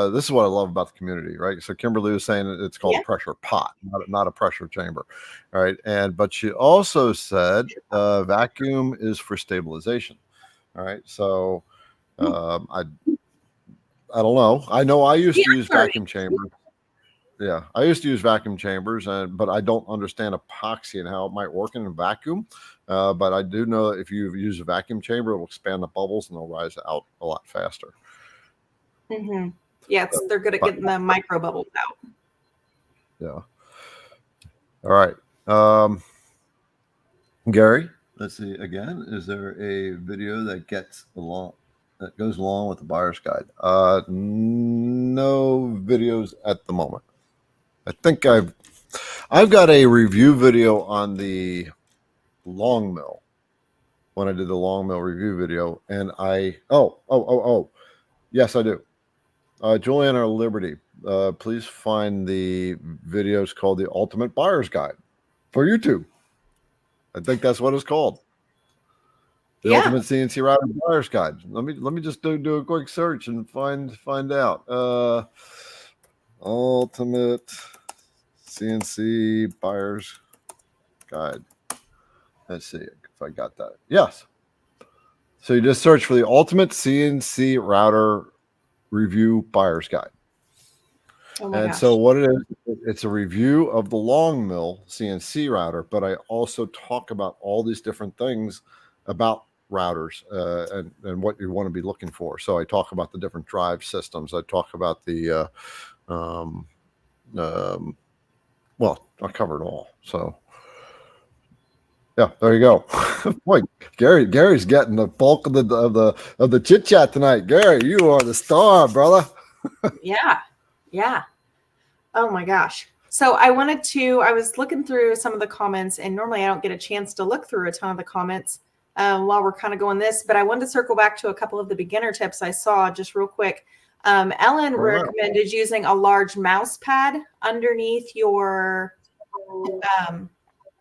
This is what I love about the community, right? So Kimberly was saying it's called a pressure pot, not a pressure chamber, right? But she also said vacuum is for stabilization, all right? So I don't know. I know I used to use vacuum chambers. Yeah, I used to use vacuum chambers, but I don't understand epoxy and how it might work in a vacuum. But I do know that if you use a vacuum chamber, it will expand the bubbles and they'll rise out a lot faster. Mm-hmm. Yeah, they're good at getting the micro bubbles out. Yeah. All right. Gary, let's see again. Is there a video that goes along with the buyer's guide? No videos at the moment. I think I've got a review video on the long mill when I did the long mill review video, and yes, I do. Juliana Liberty, please find the videos called the Ultimate Buyer's Guide for YouTube. I think that's what it's called. The Ultimate CNC Router Buyer's Guide. Let me just do a quick search and find out. Ultimate CNC Buyer's Guide. Let's see if I got that. Yes. So you just search for the Ultimate CNC Router Review Buyer's Guide. So what it is, it's a review of the long mill CNC router, but I also talk about all these different things about routers and what you want to be looking for. So I talk about the different drive systems. I talk about the well, I covered all. So yeah, there you go. Boy, Gary's getting the bulk of the chit chat tonight. Gary, you are the star, brother. Yeah. Oh my gosh. So I was looking through some of the comments, and normally I don't get a chance to look through a ton of the comments while we're kind of going this, but I wanted to circle back to a couple of the beginner tips I saw just real quick. Ellen recommended using a large mouse pad underneath your,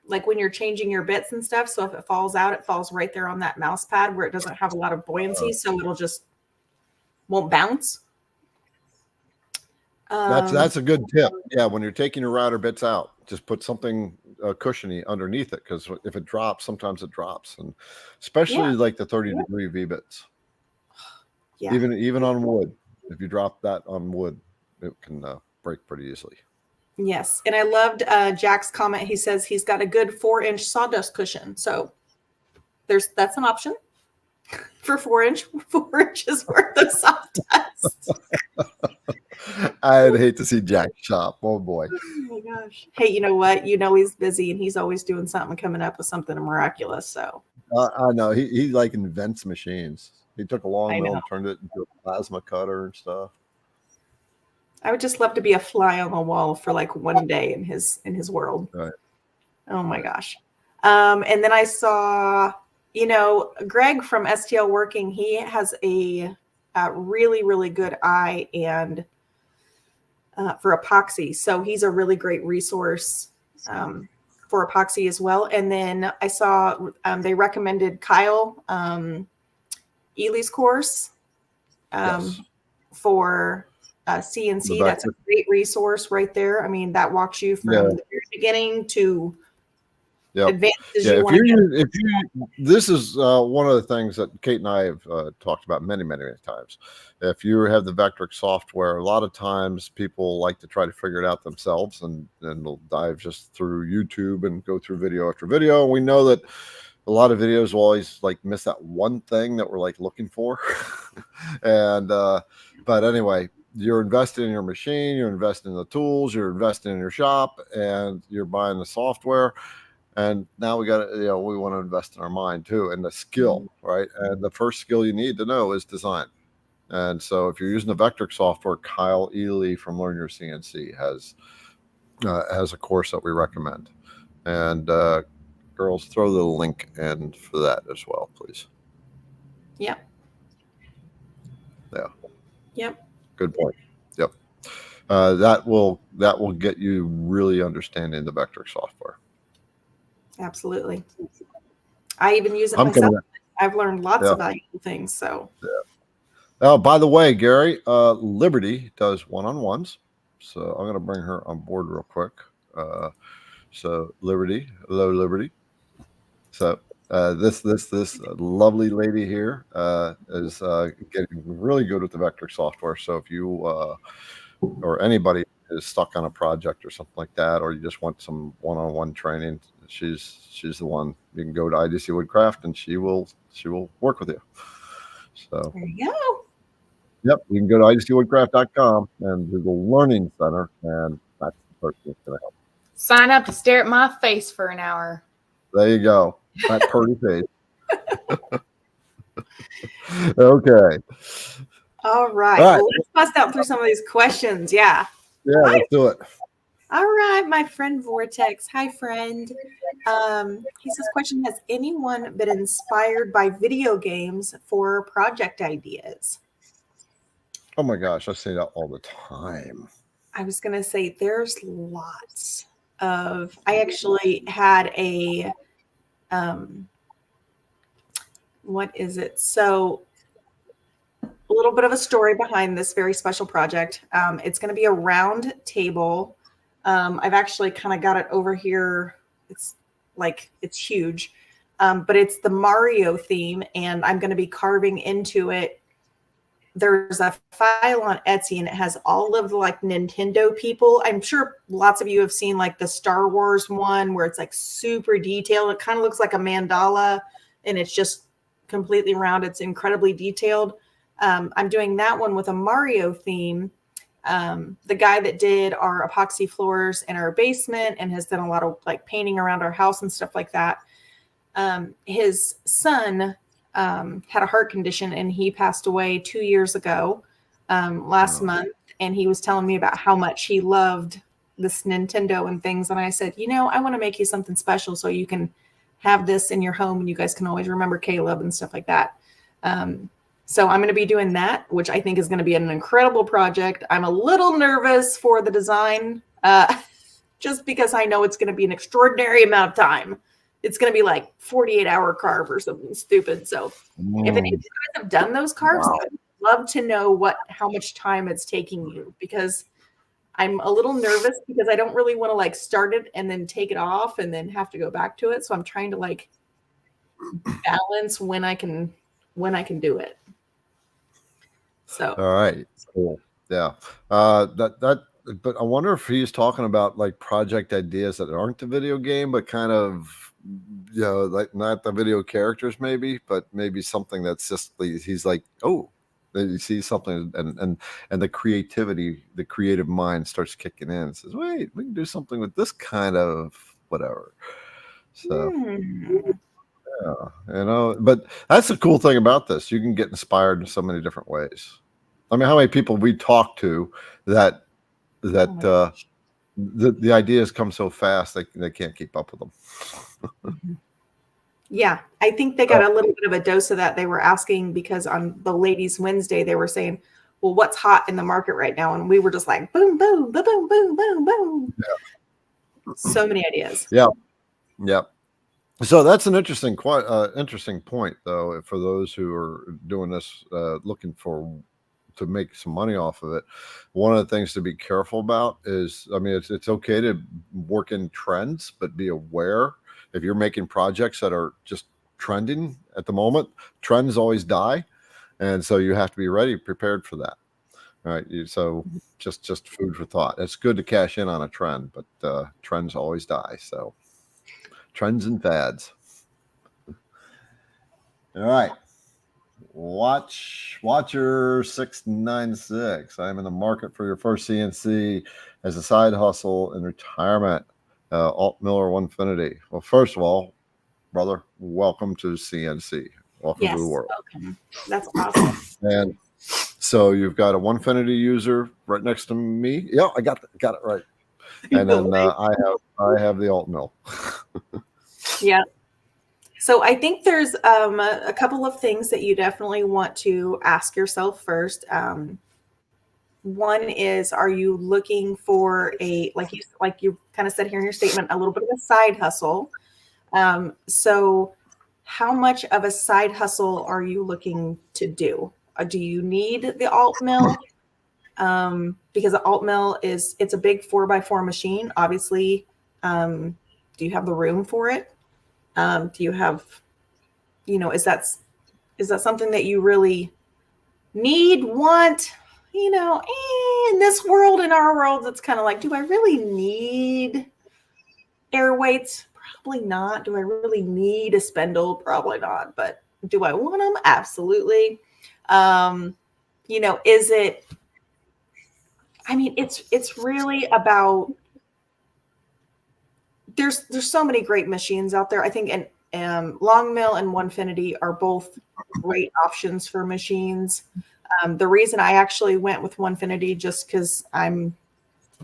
like when you're changing your bits and stuff. So if it falls out, it falls right there on that mouse pad where it doesn't have a lot of buoyancy. So it'll just won't bounce. That's a good tip. Yeah, when you're taking your router bits out, just put something cushiony underneath it, because if it drops, sometimes it drops, and especially like the 30-degree V bits. Yeah. Even on wood, if you drop that on wood, it can break pretty easily. Yes, and I loved Jack's comment. He says he's got a good 4-inch sawdust cushion, so that's an option for 4 inches worth of sawdust. I'd hate to see Jack shop. Oh boy. Oh my gosh. Hey, you know what? You know he's busy and he's always doing something, coming up with something miraculous. So I know he like invents machines. He took a long I mill know. and turned it into a plasma cutter and stuff. I would just love to be a fly on the wall for like one day in his world. Right. Oh my gosh. And then I saw, you know, Greg from STL Working. He has a really, really good eye and for epoxy. So he's a really great resource for epoxy as well. And then I saw they recommended Kyle Ely's course Yes. for CNC. That's a great resource right there. I mean, that walks you from the very beginning to advances you want to get. This is one of the things that Kate and I have talked about many times. If you have the VECTRIC software, a lot of times people like to try to figure it out themselves, and they'll dive just through YouTube and go through video after video. And we know that a lot of videos will always like miss that one thing that we're like looking for. And but anyway, you're investing in your machine, you're investing in the tools, you're investing in your shop, and you're buying the software. And now we got to, we want to invest in our mind too, and the skill, right? And the first skill you need to know is design. And so if you're using the VECTRIC software, Kyle Ely from Learn Your CNC has a course that we recommend. And girls, throw the link in for that as well, please. Yep. Yeah. Yep. Good point. Yep. That will get you really understanding the VECTRIC software. Absolutely. I even use it myself. I've learned lots of valuable things. So. Yeah. Oh, by the way, Gary, Liberty does one-on-ones. So I'm going to bring her on board real quick. So Liberty, hello, Liberty. So this lovely lady here is getting really good with the VECTRIC software. So if you or anybody is stuck on a project or something like that, or you just want some one-on-one training, she's the one. You can go to IDC Woodcraft and she will work with you. So there you go. Yep, you can go to idcwoodcraft.com and do the Learning Center, and that's the person that's going to help. Sign up to stare at my face for an hour. There you go. That pretty face. Okay. All right. Well, let's bust out through some of these questions. Yeah. Yeah, let's do it. All right, my friend Vortex. Hi, friend. He says, question, has anyone been inspired by video games for project ideas? Oh my gosh, I say that all the time. I was going to say there's lots of, I actually had a, what is it? So a little bit of a story behind this very special project. It's going to be a round table. I've actually kind of got it over here. It's huge, but it's the Mario theme, and I'm going to be carving into it. There's a file on Etsy and it has all of the like Nintendo people. I'm sure lots of you have seen like the Star Wars one where it's like super detailed. It kind of looks like a mandala and it's just completely round. It's incredibly detailed. I'm doing that one with a Mario theme. The guy that did our epoxy floors in our basement and has done a lot of like painting around our house and stuff like that. His son had a heart condition and he passed away 2 years ago, last month. And he was telling me about how much he loved this Nintendo and things. And I said, I want to make you something special so you can have this in your home and you guys can always remember Caleb and stuff like that. So I'm going to be doing that, which I think is going to be an incredible project. I'm a little nervous for the design, just because I know it's going to be an extraordinary amount of time. It's going to be like 48-hour carve or something stupid. So if any of you guys have done those carves, I'd love to know how much time it's taking you, because I'm a little nervous because I don't really want to like start it and then take it off and then have to go back to it. So I'm trying to like balance when I can do it. So all right, cool. Yeah. But I wonder if he's talking about like project ideas that aren't the video game, but kind of, like not the video characters maybe, but maybe something that's just he's like, oh, You see something, and the creativity, the creative mind starts kicking in and says, wait, we can do something with this kind of whatever. So yeah, but that's the cool thing about this. You can get inspired in so many different ways. I mean, how many people we talk to that the ideas come so fast they can't keep up with them. Yeah, I think they got a little bit of a dose of that. They were asking because on the Ladies Wednesday, they were saying, well, what's hot in the market right now? And we were just like, boom, boom, boom, boom, boom, boom, boom. Yeah. So many ideas. Yeah. Yeah. So that's an interesting point, though, for those who are doing this, looking to make some money off of it. One of the things to be careful about is, I mean, it's okay to work in trends, but be aware if you're making projects that are just trending at the moment. Trends always die, and so you have to be prepared for that. All right. So just food for thought. It's good to cash in on a trend, but trends always die. So trends and fads. All right. Watcher 696. I'm in the market for your first CNC as a side hustle in retirement. Alt Miller Onefinity. Well, first of all, brother, welcome to CNC. Welcome to the world. Welcome. That's awesome. And so you've got a Onefinity user right next to me. Yeah, I got it right. And then I have the Alt Mill. Yeah. So I think there's a couple of things that you definitely want to ask yourself first. One is, are you looking for like you kind of said here in your statement, a little bit of a side hustle? So how much of a side hustle are you looking to do? Do you need the alt mill? Because the alt mill it's a big 4x4 machine. Obviously, do you have the room for it? Do you have, is that something that you really want? In this world, in our world, it's kind of like, do I really need air weights? Probably not. Do I really need a spindle? Probably not. But do I want them? Absolutely. Is it? I mean, it's really about. There's so many great machines out there. I think Long Mill and Onefinity are both great options for machines. The reason I actually went with Onefinity, just because I'm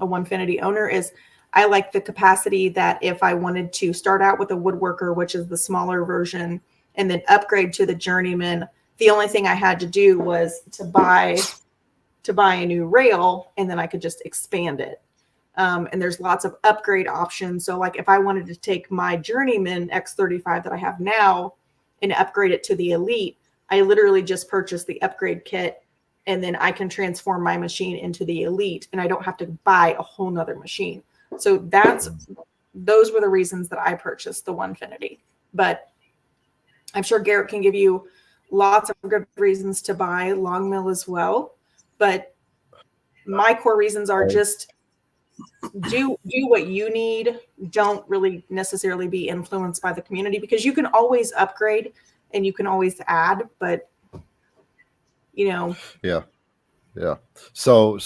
a Onefinity owner, is I like the capacity that if I wanted to start out with a woodworker, which is the smaller version, and then upgrade to the journeyman, the only thing I had to do was to buy a new rail, and then I could just expand it. And there's lots of upgrade options. So like if I wanted to take my journeyman X35 that I have now and upgrade it to the Elite, I literally just purchased the upgrade kit, and then I can transform my machine into the Elite, and I don't have to buy a whole nother machine. So those were the reasons that I purchased the Onefinity. But I'm sure Garrett can give you lots of good reasons to buy Long Mill as well. But my core reasons are just do what you need. Don't really necessarily be influenced by the community, because you can always upgrade and you can always add, but Yeah. So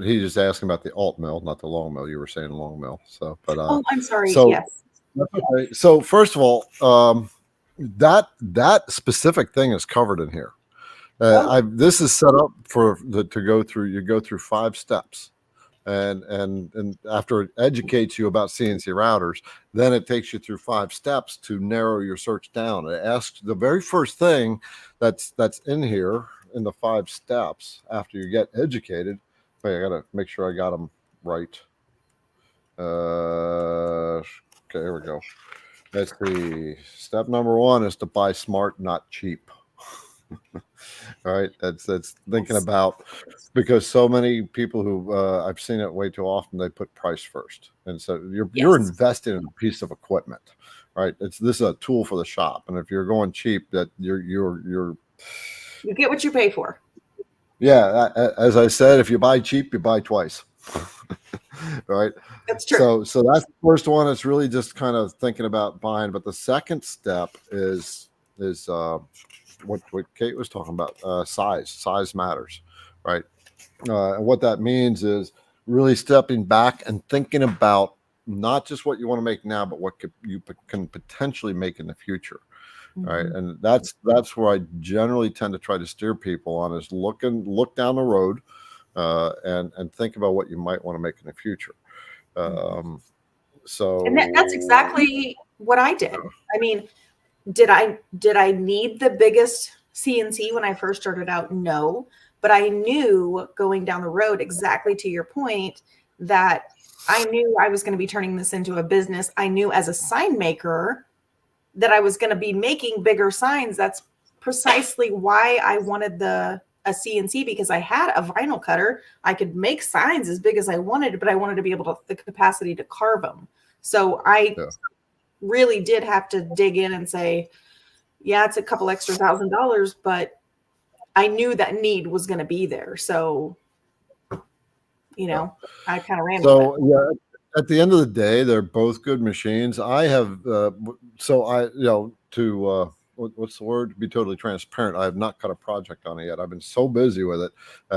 he's just asking about the alt mill, not the long mill. You were saying long mill. So, but I'm sorry. So, yes. Okay. So first of all, that specific thing is covered in here. This is set up to go through. You go through 5 steps. And after it educates you about CNC routers, then it takes you through 5 steps to narrow your search down. It asks the very first thing that's in here in the 5 steps after you get educated. Wait, I gotta make sure I got them right. Okay, here we go. Let's see. Step number 1 is to buy smart, not cheap. All right, that's thinking about, because so many people who I've seen it way too often, they put price first, and so you're investing in a piece of equipment, right? This is a tool for the shop, and if you're going cheap, that you get what you pay for. Yeah, as I said, if you buy cheap, you buy twice. Right? That's true. So that's the first one. It's really just kind of thinking about buying, but the second step is what Kate was talking about, size matters, right? And what that means is really stepping back and thinking about not just what you want to make now, but what you can potentially make in the future. Right. And that's where I generally tend to try to steer people on, is look down the road and think about what you might want to make in the future. So and that's exactly what I did. I mean, did I need the biggest CNC when I first started out? No, but I knew going down the road, exactly to your point, that I knew I was going to be turning this into a business. I knew as a sign maker that I was going to be making bigger signs. That's precisely why I wanted a CNC, because I had a vinyl cutter. I could make signs as big as I wanted, but I wanted to be able to the capacity to carve them. So I really did have to dig in and say, yeah, it's a couple extra $1,000, but I knew that need was going to be there. So, I kind of ran with it. So yeah, at the end of the day, they're both good machines. I have, what's the word? To be totally transparent, I have not cut a project on it yet. I've been so busy with it,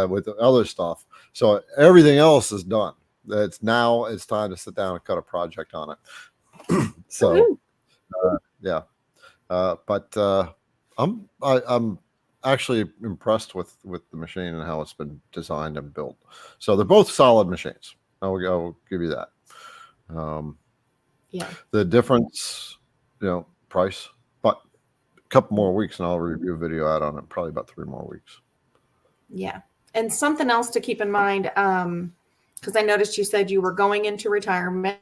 with the other stuff. So everything else is done. It's time to sit down and cut a project on it. So, but I'm actually impressed with the machine and how it's been designed and built. So they're both solid machines. I'll give you that. The difference, price, but a couple more weeks and I'll review a video out on it, probably about 3 more weeks. Yeah. And something else to keep in mind, because I noticed you said you were going into retirement.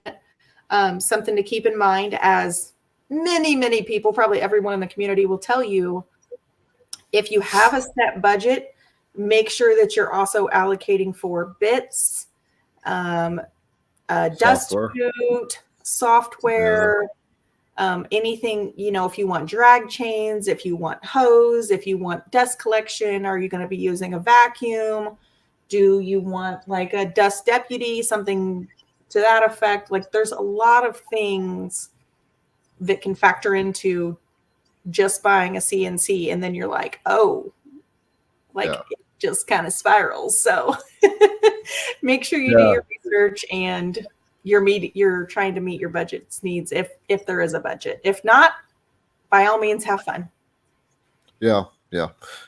Something to keep in mind, as many people, probably everyone in the community will tell you, if you have a set budget, make sure that you're also allocating for bits, dust chute, software, anything, if you want drag chains, if you want hose, if you want dust collection, are you going to be using a vacuum? Do you want like a dust deputy, something to that effect? Like, there's a lot of things that can factor into just buying a CNC, and then you're like, it just kind of spirals. So make sure you do your research and you're trying to meet your budget's needs if there is a budget. If not, by all means, have fun. Yeah.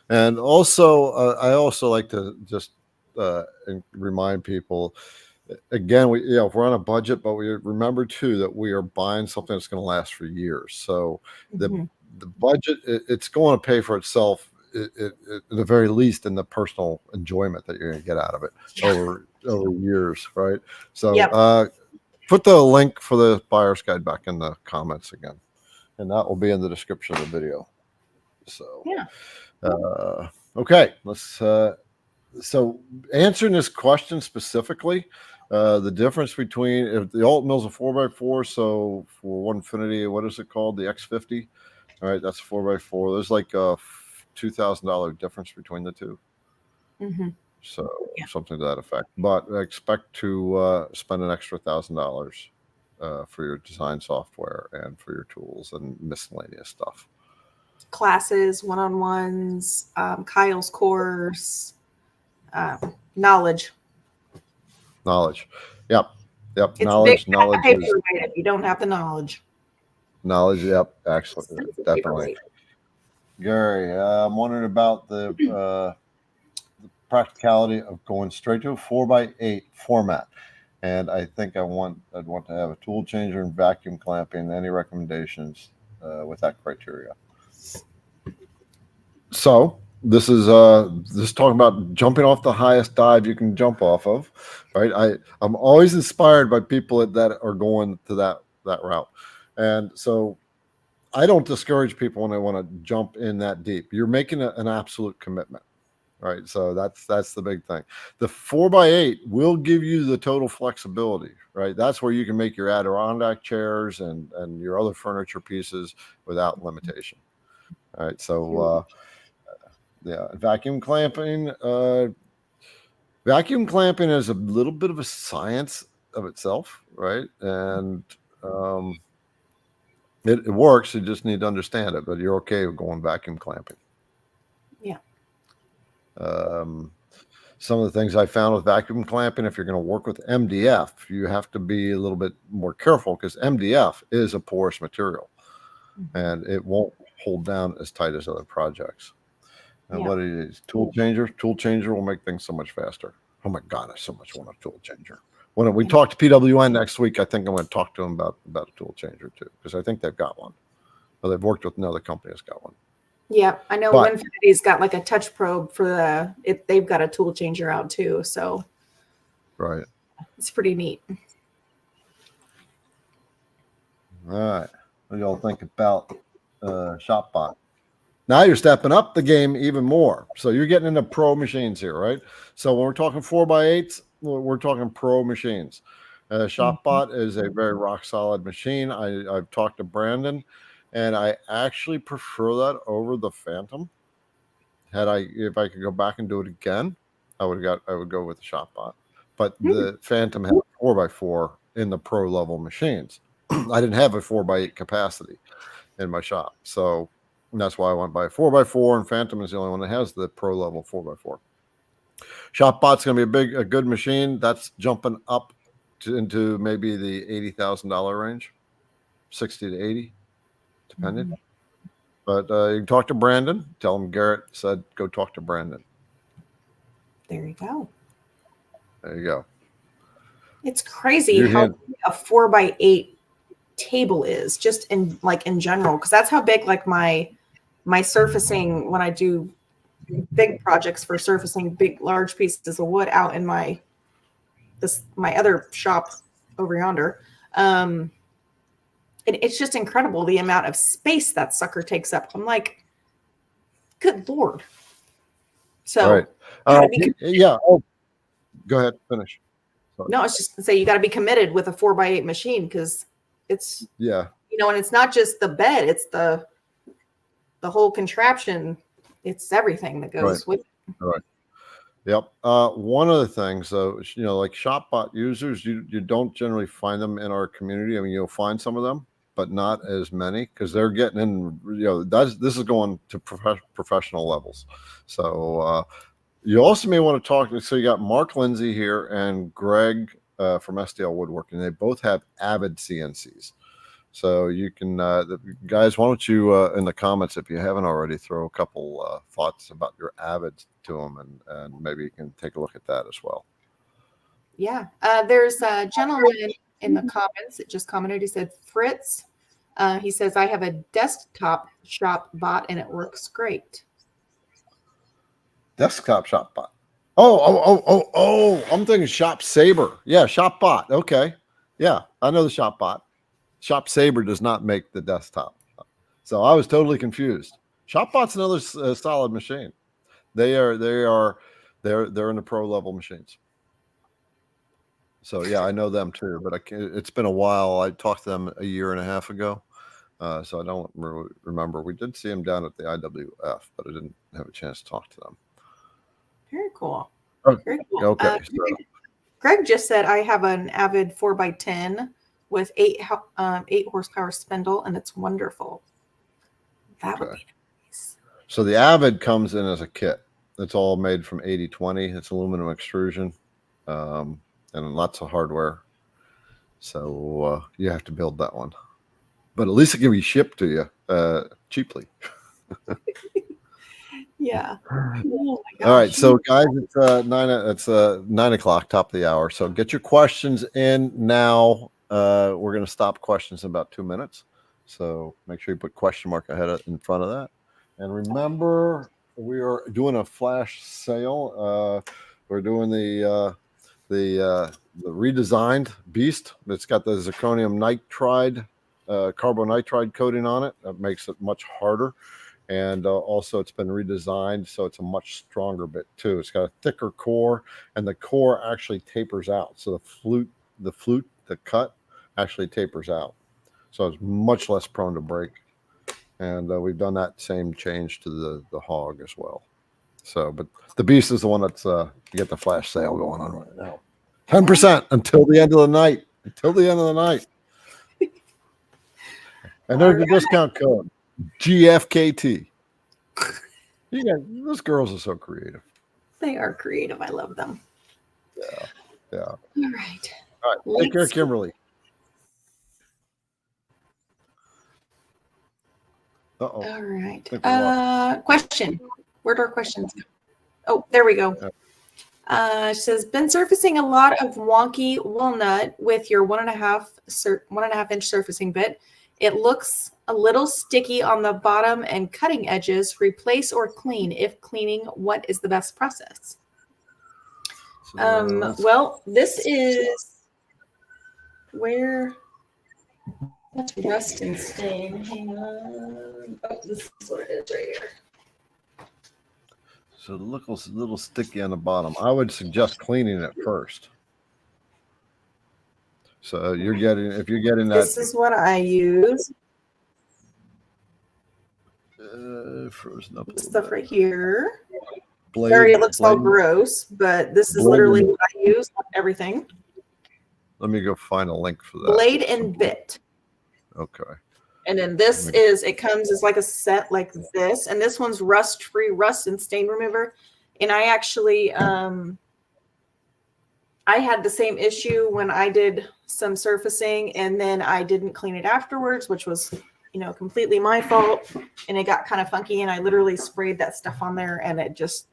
And also, I also like to just remind people, again, if we're on a budget, but we remember too that we are buying something that's going to last for years. So the budget, it's going to pay for itself at the very least in the personal enjoyment that you're going to get out of it over years, right? So put the link for the buyer's guide back in the comments again, and that will be in the description of the video. So okay, let's so answering this question specifically, the difference between, if the alt mill's a 4x4, so for Onefinity, what is it called, the X50? All right, that's a 4x4. There's like a $2,000 difference between the two. So something to that effect. But I expect to spend an extra $1,000 for your design software and for your tools and miscellaneous stuff. Classes, one-on-ones, Kyle's course, knowledge. Yep. It's knowledge big, is, if you don't have the knowledge. Excellent. Definitely. Gary, I'm wondering about the practicality of going straight to a 4x8 format, and I think I'd want to have a tool changer and vacuum clamping. Any recommendations with that criteria? So this is talking about jumping off the highest dive you can jump off of, right? I'm always inspired by people that are going to that route, and so I don't discourage people when they want to jump in that deep. You're making an absolute commitment, right? So that's the big thing. The 4x8 will give you the total flexibility, right? That's where you can make your Adirondack chairs and your other furniture pieces without limitation. All right, so vacuum clamping. Vacuum clamping is a little bit of a science of itself, right? And it works. You just need to understand it, but you're okay with going vacuum clamping. Some of the things I found with vacuum clamping, if you're going to work with MDF, you have to be a little bit more careful because MDF is a porous material and it won't hold down as tight as other projects. And what it is, tool changer? Tool changer will make things so much faster. Oh my God, I so much want a tool changer. When we talk to PWN next week, I think I'm going to talk to them about a tool changer too, because I think they've got one. Well, they've worked with another company that's got one. Yeah, I know Winfinity's got like a touch probe for they've got a tool changer out too. So right. It's pretty neat. All right. What do y'all think about ShopBot? Now you're stepping up the game even more. So you're getting into pro machines here, right? So when we're talking 4x8s, we're talking pro machines. ShopBot is a very rock solid machine. I've talked to Brandon, and I actually prefer that over the Phantom. If I could go back and do it again, I would go with the ShopBot. But the Phantom had 4x4 in the pro level machines. I didn't have a 4x8 capacity in my shop, so that's why I went by a 4x4, and Phantom is the only one that has the pro level 4x4. ShopBot's going to be a good machine. That's jumping up into maybe the $80,000 range, 60 to 80, depending. But you can talk to Brandon. Tell him Garrett said go talk to Brandon. There you go. There you go. It's crazy how big a 4x8 table is, just in general, because that's how big like my surfacing, when I do big projects for surfacing large pieces of wood out in my other shop over yonder. And it's just incredible the amount of space that sucker takes up. I'm like, good Lord. So yeah. Oh, go ahead, finish. Sorry. No, it's just to say you got to be committed with a 4x8 machine, because it's and it's not just the bed, it's the whole contraption. It's everything that goes with it. Right. Yep. One of the things, though, like ShopBot users, you don't generally find them in our community. I mean, you'll find some of them, but not as many, because they're getting in. This is going to professional levels. So you also may want to talk. So you got Mark Lindsay here and Greg from STL Woodworking. They both have Avid CNCs. So you can, guys, why don't you, in the comments, if you haven't already, throw a couple thoughts about your Avids to them, and maybe you can take a look at that as well. Yeah. There's a gentleman in the comments that just commented. He said, Fritz, he says, I have a desktop ShopBot and it works great. Desktop ShopBot. Oh, I'm thinking Shop Saber. Yeah, ShopBot. Okay. Yeah, I know the ShopBot. Shop Saber does not make the desktop. So I was totally confused. ShopBot's another solid machine. They're in the pro level machines. So yeah, I know them too, but it's been a while. I talked to them a year and a half ago. So I don't remember. We did see them down at the IWF, but I didn't have a chance to talk to them. Very cool. Very cool. Okay. Greg just said, I have an Avid 4x10 with 8 horsepower spindle, and it's wonderful. That would be nice. So the Avid comes in as a kit. It's all made from 80/20. It's aluminum extrusion, and lots of hardware. So you have to build that one, but at least it can be shipped to you cheaply. Yeah. Oh all right, so guys, it's 9 o'clock, top of the hour. So get your questions in now. We're going to stop questions in about 2 minutes. So make sure you put question mark ahead in front of that. And remember, we are doing a flash sale. We're doing the redesigned Beast. It's got the zirconium nitride, carbonitride coating on it. That makes it much harder. And also it's been redesigned, so it's a much stronger bit too. It's got a thicker core, and the core actually tapers out. So the cut actually tapers out. So it's much less prone to break. And we've done that same change to the hog as well. So, but the Beast is the one that's you get the flash sale going on right now. 10% until the end of the night. Until the end of the night. And there's the discount code. GFKT. Those girls are so creative. They are creative. I love them. Yeah. All right. All right. Take care, Kimberly. Uh-oh. All right. Question. Where do our questions go? Oh, there we go. It says, been surfacing a lot of wonky walnut with your 1.5 inch surfacing bit. It looks a little sticky on the bottom and cutting edges. Replace or clean? If cleaning, what is the best process? Well, this is where that's rust and stain. Hang on. Oh, this is what it is right here. So it looks a little sticky on the bottom. I would suggest cleaning it first. So if you're getting that. This is what I use. Frozen up. Stuff right here. Blade, Sorry, it looks all blade. gross, but this is Blade. literally what I use on everything. Let me go find a link for that. Blade and bit. Okay. And then this is, it comes as like a set like this. And this one's rust-free, rust and stain remover. And I actually, I had the same issue when I did some surfacing and then I didn't clean it afterwards, which was, you know, completely my fault. And it got kind of funky and I literally sprayed that stuff on there and it just,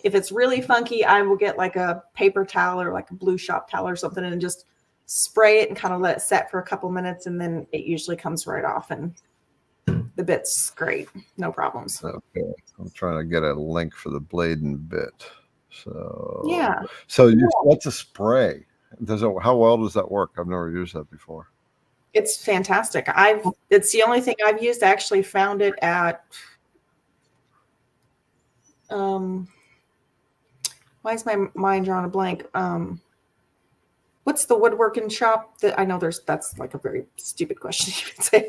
if it's really funky, I will get like a paper towel or like a blue shop towel or something and just spray it and kind of let it set for a couple minutes and then it usually comes right off and the bit's great. No problems. Okay. I'm trying to get a link for the blade and bit. So yeah. So what's a spray? How well does that work? I've never used that before. It's fantastic. It's the only thing I've used. I actually found it at why is my mind drawing a blank? What's the woodworking shop that I know that's like a very stupid question you would say.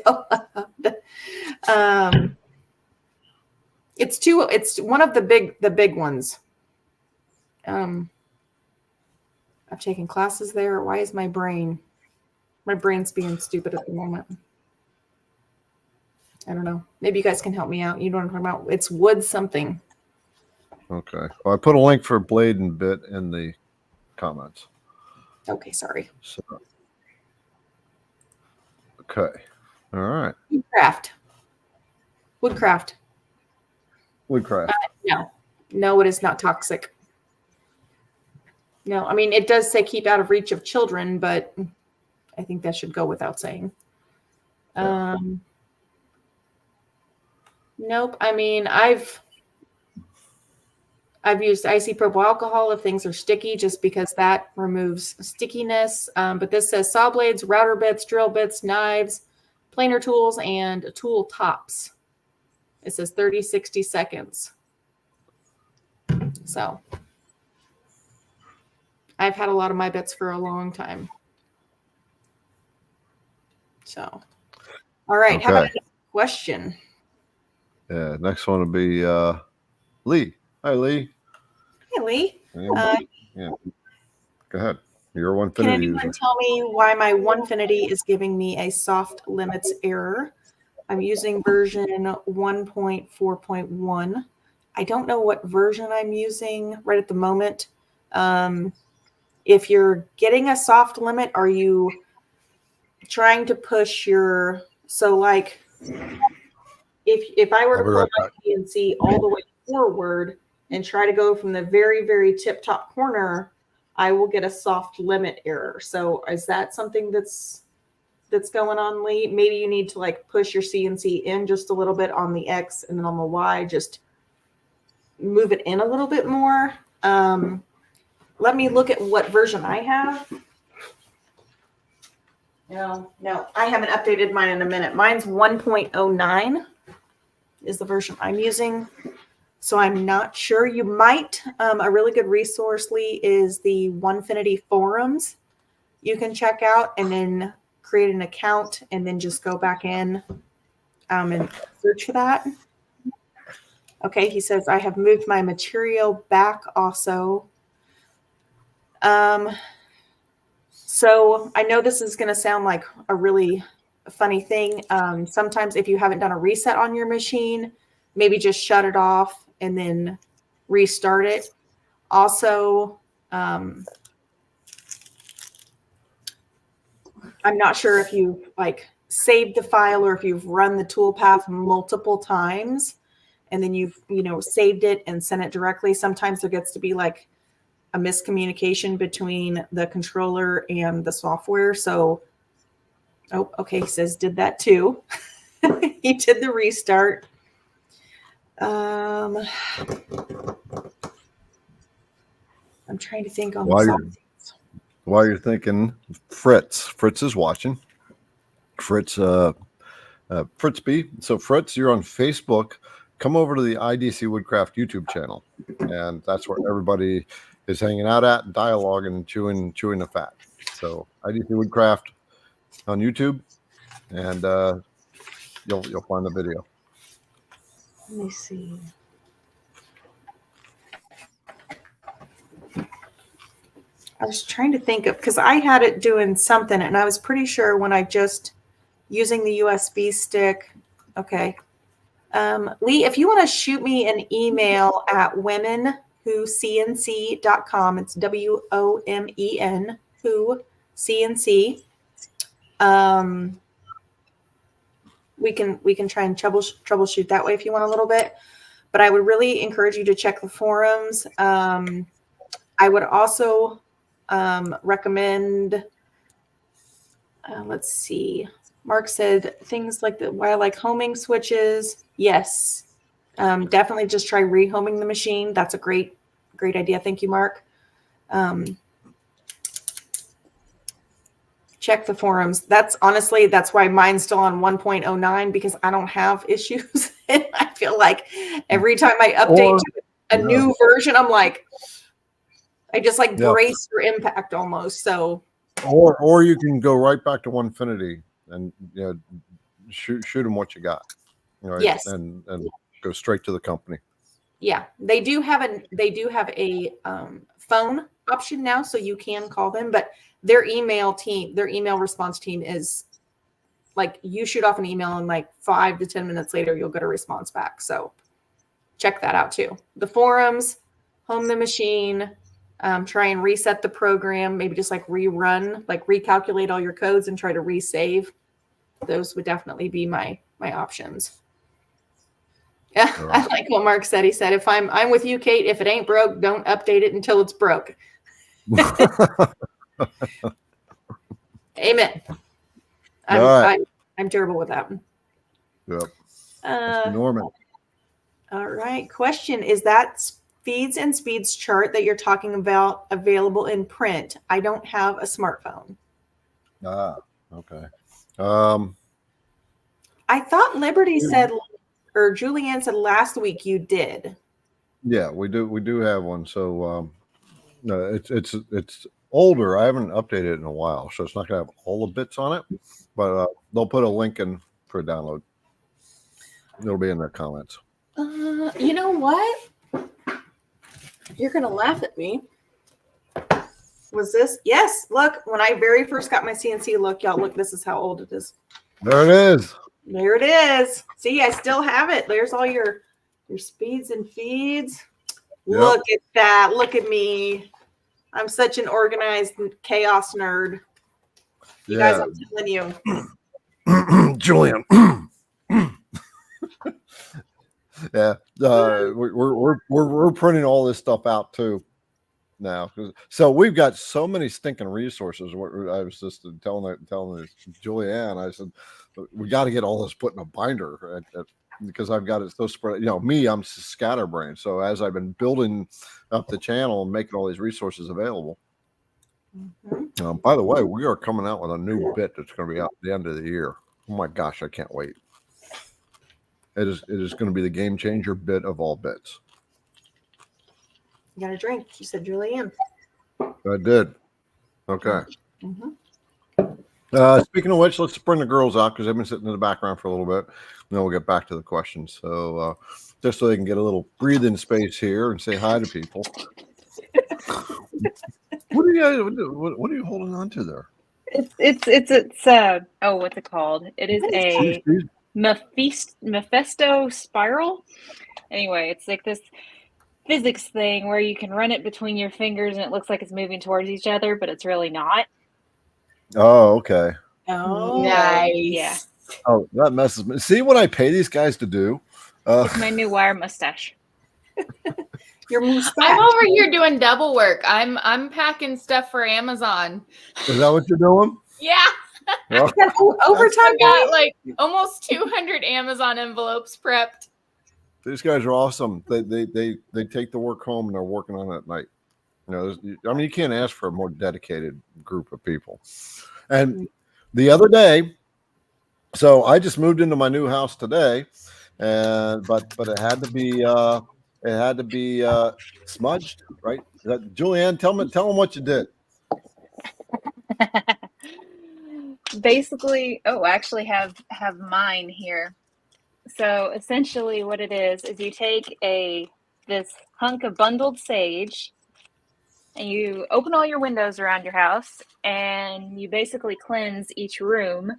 It's one of the big ones. I've taken classes there. Why is my brain's being stupid at the moment? I don't know. Maybe you guys can help me out. You know what I'm talking about? It's wood something. Okay. Well, I put a link for blade and bit in the comments. Okay, sorry. So, okay. All right. Woodcraft. No, it is not toxic. No, I mean, it does say keep out of reach of children, but I think that should go without saying. Nope. I mean, I've used isopropyl alcohol if things are sticky, just because that removes stickiness. But this says saw blades, router bits, drill bits, knives, planer tools, and tool tops. It says 30, 60 seconds. So I've had a lot of my bits for a long time. So, all right. Okay. How about a question? Yeah. Next one will be Lee. Hi, Lee. Hey, Lee. Yeah. Go ahead. You're a Can Onefinity anyone user. tell me why my Onefinity is giving me a soft limits error? I'm using version 1.4.1. I don't know what version I'm using right at the moment. If you're getting a soft limit, are you trying to push your, so like if I were to pull my CNC all the way forward and try to go from the very, very tip top corner, I will get a soft limit error. So is that something that's going on, Lee? Maybe you need to like push your CNC in just a little bit on the X and then on the Y, just move it in a little bit more. Let me look at what version I have. No, I haven't updated mine in a minute. Mine's 1.09 is the version I'm using. So I'm not sure. You might, a really good resource, Lee, is the Onefinity forums. You can check out and then create an account and then just go back in and search for that. Okay, he says, I have moved my material back also. So I know this is going to sound like a really funny thing. Sometimes if you haven't done a reset on your machine, maybe just shut it off and then restart it. Also, I'm not sure if you've like saved the file or if you've run the toolpath multiple times and then you've, saved it and sent it directly. Sometimes there gets to be like a miscommunication between the controller and the software. So, oh, okay, he says did that too. He did the restart. I'm trying to think on while you're thinking, Fritz is watching. Fritz B. So Fritz, you're on Facebook. Come over to the IDC Woodcraft YouTube channel, and that's where everybody is hanging out at, dialoguing, and chewing the fat. So IDC Woodcraft on YouTube, and you'll find the video. Let me see. I was trying to think of, because I had it doing something, and I was pretty sure when I just using the USB stick. Okay. Lee, if you want to shoot me an email at womenwhocnc.com, it's WOMEN who CNC. We can try and troubleshoot that way if you want a little bit, but I would really encourage you to check the forums. I would also recommend, let's see, Mark said things like why I like homing switches. Yes, definitely just try rehoming the machine. That's a great idea. Thank you, Mark. Check the forums. That's why mine's still on 1.09, because I don't have issues. And I feel like every time I update to a new version, I'm like, I just brace for impact almost. So, or you can go right back to Onefinity and shoot them what you got. Right? Yes, and go straight to the company. Yeah, they do have a phone option now, so you can call them, but their email response team is like, you shoot off an email and like 5 to 10 minutes later, you'll get a response back. So check that out too. The forums, home the machine, try and reset the program, maybe just like rerun, like recalculate all your codes and try to resave. Those would definitely be my options. Yeah, I like what Mark said. He said, "If I'm with you, Kate. If it ain't broke, don't update it until it's broke." Amen. I'm terrible with that. Yep. Norman. All right. Question: is that feeds and speeds chart that you're talking about available in print? I don't have a smartphone. Okay. I thought Liberty said, or Julianne said last week you did. Yeah, we do have one. So no, it's older. I haven't updated it in a while, so it's not gonna have all the bits on it, but they'll put a link in for a download. It'll be in the comments. You know what? You're gonna laugh at me. Was this? Yes. Look, when I very first got my CNC, look, this is how old it is. There it is. There it is. See, I still have it. There's all your speeds and feeds. Yep. Look at that. Look at me. I'm such an organized chaos nerd. You guys, I'm telling you. Julian. Yeah. We're printing all this stuff out too now. So we've got so many stinking resources. I was just telling Julianne, I said, we got to get all this put in a binder because I've got it so spread. I'm scatterbrained. So as I've been building up the channel and making all these resources available. Mm-hmm. By the way, we are coming out with a new bit that's going to be out at the end of the year. Oh my gosh, I can't wait. It is going to be the game changer bit of all bits. You got a drink. You said Julianne. I did. Okay. Mm-hmm. Speaking of which, let's bring the girls out because they've been sitting in the background for a little bit. And then we'll get back to the questions. So just so they can get a little breathing space here and say hi to people. What are you holding on to there? It's what's it called? It is a Mephisto spiral. Anyway, it's like this. physics thing where you can run it between your fingers and it looks like it's moving towards each other, but it's really not. Oh, okay. Oh, Nice. Yeah. Oh, that messes me. See what I pay these guys to do? It's my new wire mustache. your mustache. I'm over here doing double work. I'm packing stuff for Amazon. Is that what you're doing? Yeah. Well, Overtime I got guy. like almost 200 Amazon envelopes prepped. these guys are awesome. They take the work home and they're working on it at night. You know, I mean, you can't ask for a more dedicated group of people. And the other day, so I just moved into my new house today, and but it had to be smudged, right? Julianne, tell them what you did. Basically, I actually have mine here. So essentially what it is you take this hunk of bundled sage and you open all your windows around your house and you basically cleanse each room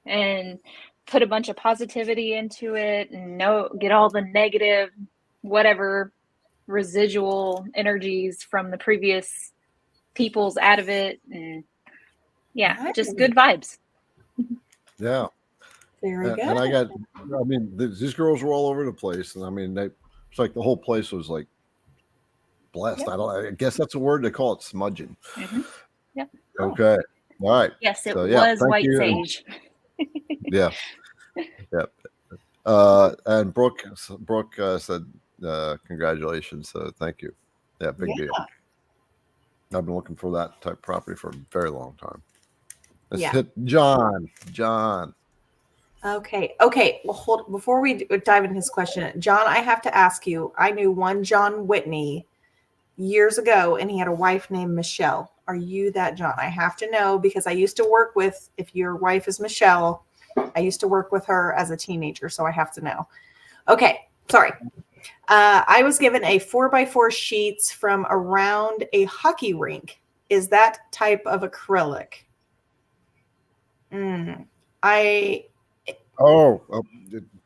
and put a bunch of positivity into it and get all the negative, whatever residual energies from the previous peoples out of it. And yeah, just good vibes. Yeah. Very good. And I mean, these girls were all over the place. And I mean, it's like the whole place was like blessed. Yep. I guess that's a word. They call it smudging. Mm-hmm. Yep. Okay. All right. Yes, it So, was thank white you. sage. Yeah. And Brooke said, congratulations. So thank you. Yeah, big deal. I've been looking for that type of property for a very long time. Let's hit John. Okay. Well, before we dive into his question, John, I have to ask you. I knew one John Whitney years ago, and he had a wife named Michelle. Are you that John? I have to know because I used to work with. If your wife is Michelle, I used to work with her as a teenager, so I have to know. Okay. Sorry. I was given a 4x4 sheets from around a hockey rink. Is that type of acrylic?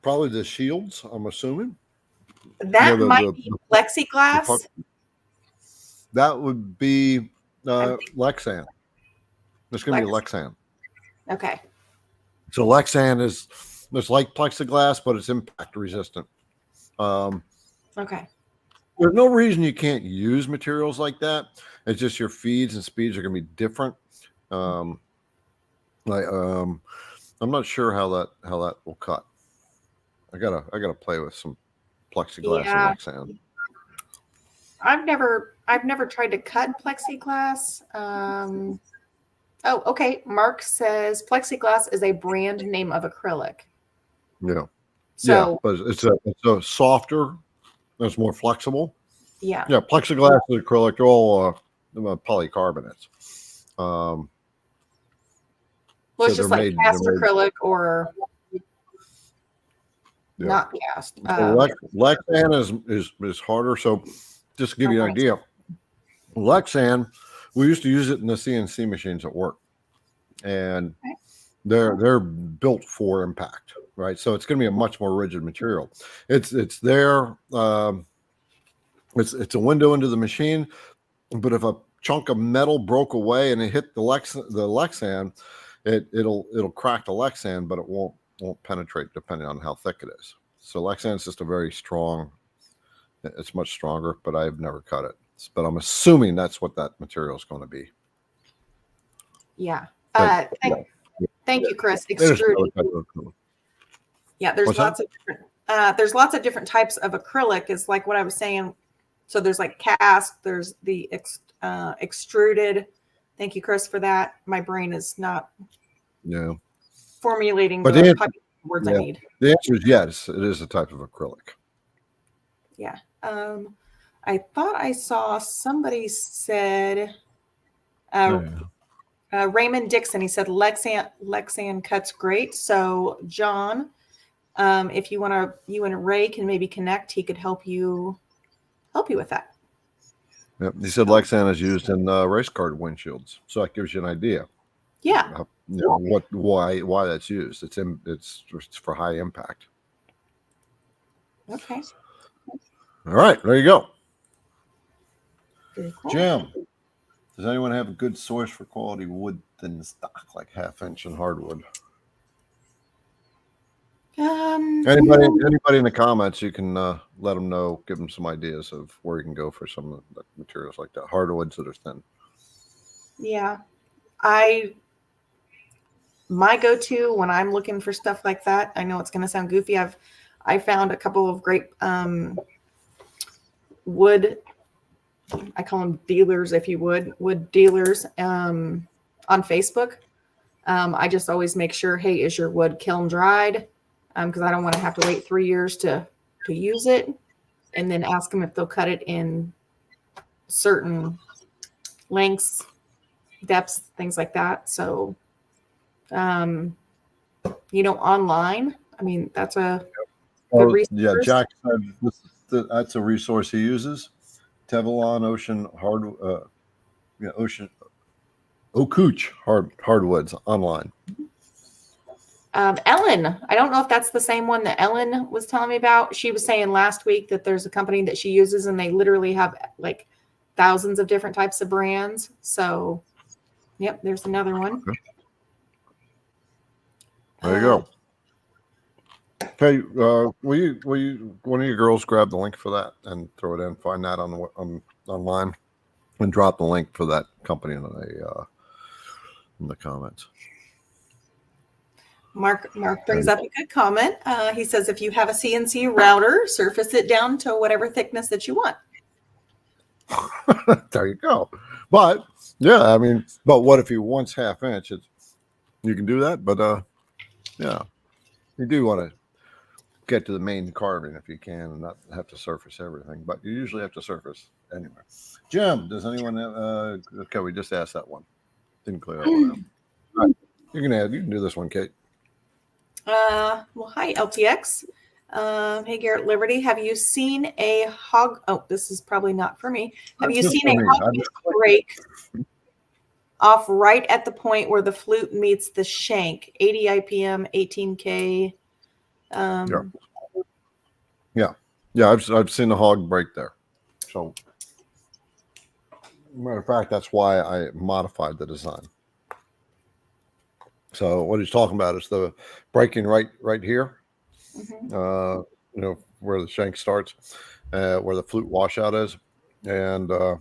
Probably the shields, I'm assuming. That might be plexiglass. That would be Lexan. It's going to be Lexan. Okay. So Lexan it's like plexiglass, but it's impact resistant. Okay. There's no reason you can't use materials like that. It's just your feeds and speeds are going to be different. I'm not sure how that will cut. I gotta play with some plexiglass and Lexan. I've never tried to cut plexiglass. Okay. Mark says plexiglass is a brand name of acrylic. Yeah. So but it's a softer, it's more flexible. Yeah. Yeah, plexiglass and acrylic, they're all polycarbonates. Well, it's just like cast acrylic or not cast. Lexan is harder. So just to give you an idea, Lexan, we used to use it in the CNC machines at work, and they're built for impact, right? So it's going to be a much more rigid material. It's there. It's a window into the machine, but if a chunk of metal broke away and it hit the Lexan, it'll crack the Lexan, but it won't penetrate depending on how thick it is. So Lexan is just a very strong. It's much stronger, but I've never cut it. But I'm assuming that's what that material is going to be. Yeah. Thank you, Chris. Extruded. Yeah, there's lots of different types of acrylic. Is like what I was saying. So there's like cast. There's the extruded. Thank you, Chris, for that. My brain is not formulating the type of words I need. The answer is yes. It is a type of acrylic. Yeah. I thought I saw somebody said Raymond Dixon. He said Lexan cuts great. So John, if you and Ray can maybe connect, he could help you with that. Yep. He said Lexan is used in race car windshields, so that gives you an idea. Yeah. Why that's used. It's for high impact. Okay. All right, there you go. Very cool. Jim, does anyone have a good source for quality wood thin stock, like 1/2 inch and hardwood? Anybody in the comments, you can let them know, give them some ideas of where you can go for some of the materials like that, hardwoods that are thin. Yeah, my go-to when I'm looking for stuff like that, I know it's going to sound goofy. I found a couple of great wood, I call them dealers, if you would, wood dealers on Facebook. I just always make sure, hey, is your wood kiln dried? Because I don't want to have to wait 3 years to use it, and then ask them if they'll cut it in certain lengths, depths, things like that. So, online, I mean, that's a good resource. Yeah, Jack said that's a resource he uses. Teflon Ocean Ocooch hardwoods online. Ellen, I don't know if that's the same one that Ellen was telling me about. She was saying last week that there's a company that she uses, and they literally have like thousands of different types of brands. So, yep, there's another one. There you go. Hey, will you one of your girls grab the link for that and throw it in? Find that on online and drop the link for that company in the comments. Mark brings up a good comment. He says, if you have a CNC router, surface it down to whatever thickness that you want. There you go. But yeah, I mean, but what if you want 1/2 inch? You can do that, but yeah, you do want to get to the main carving if you can and not have to surface everything, but you usually have to surface anyway. Jim, does anyone okay, we just asked that one. Didn't clear that one out. All right, you can do this one, Kate. Well, hi, LTX. Hey, Garrett Liberty. Have you seen a hog? Oh, this is probably not for me. Have you seen a hog break off right at the point where the flute meets the shank? 80 IPM, 18K. Yeah. I've seen the hog break there. So, matter of fact, that's why I modified the design. So what he's talking about is the breaking right here. Where the shank starts, where the flute washout is, and let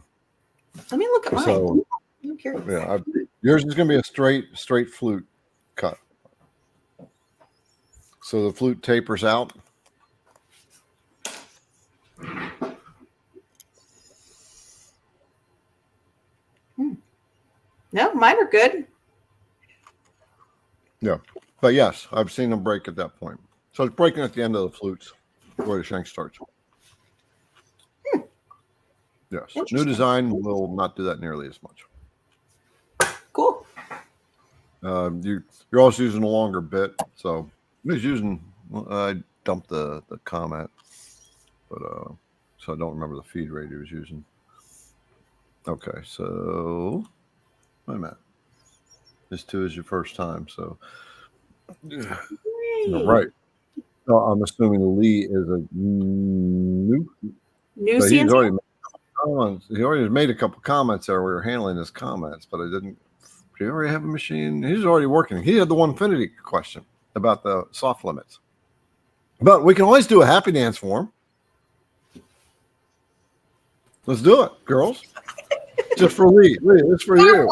me look at mine. So, I'm curious. Yeah, yours is going to be a straight flute cut. So the flute tapers out. No, mine are good. Yeah, but yes, I've seen them break at that point. So it's breaking at the end of the flutes where the shank starts. Yes, new design will not do that nearly as much. Cool. You're also using a longer bit, so he's using. I dumped the comment, but so I don't remember the feed rate he was using. Okay, so wait a minute. This too is your first time, so right. So I'm assuming Lee is a new CNC. He already made a couple comments there. We were handling his comments, but I didn't. Do you already have a machine? He's already working. He had the Onefinity question about the soft limits, but we can always do a happy dance for him. Let's do it, girls. Just for Lee. Lee, it's for you.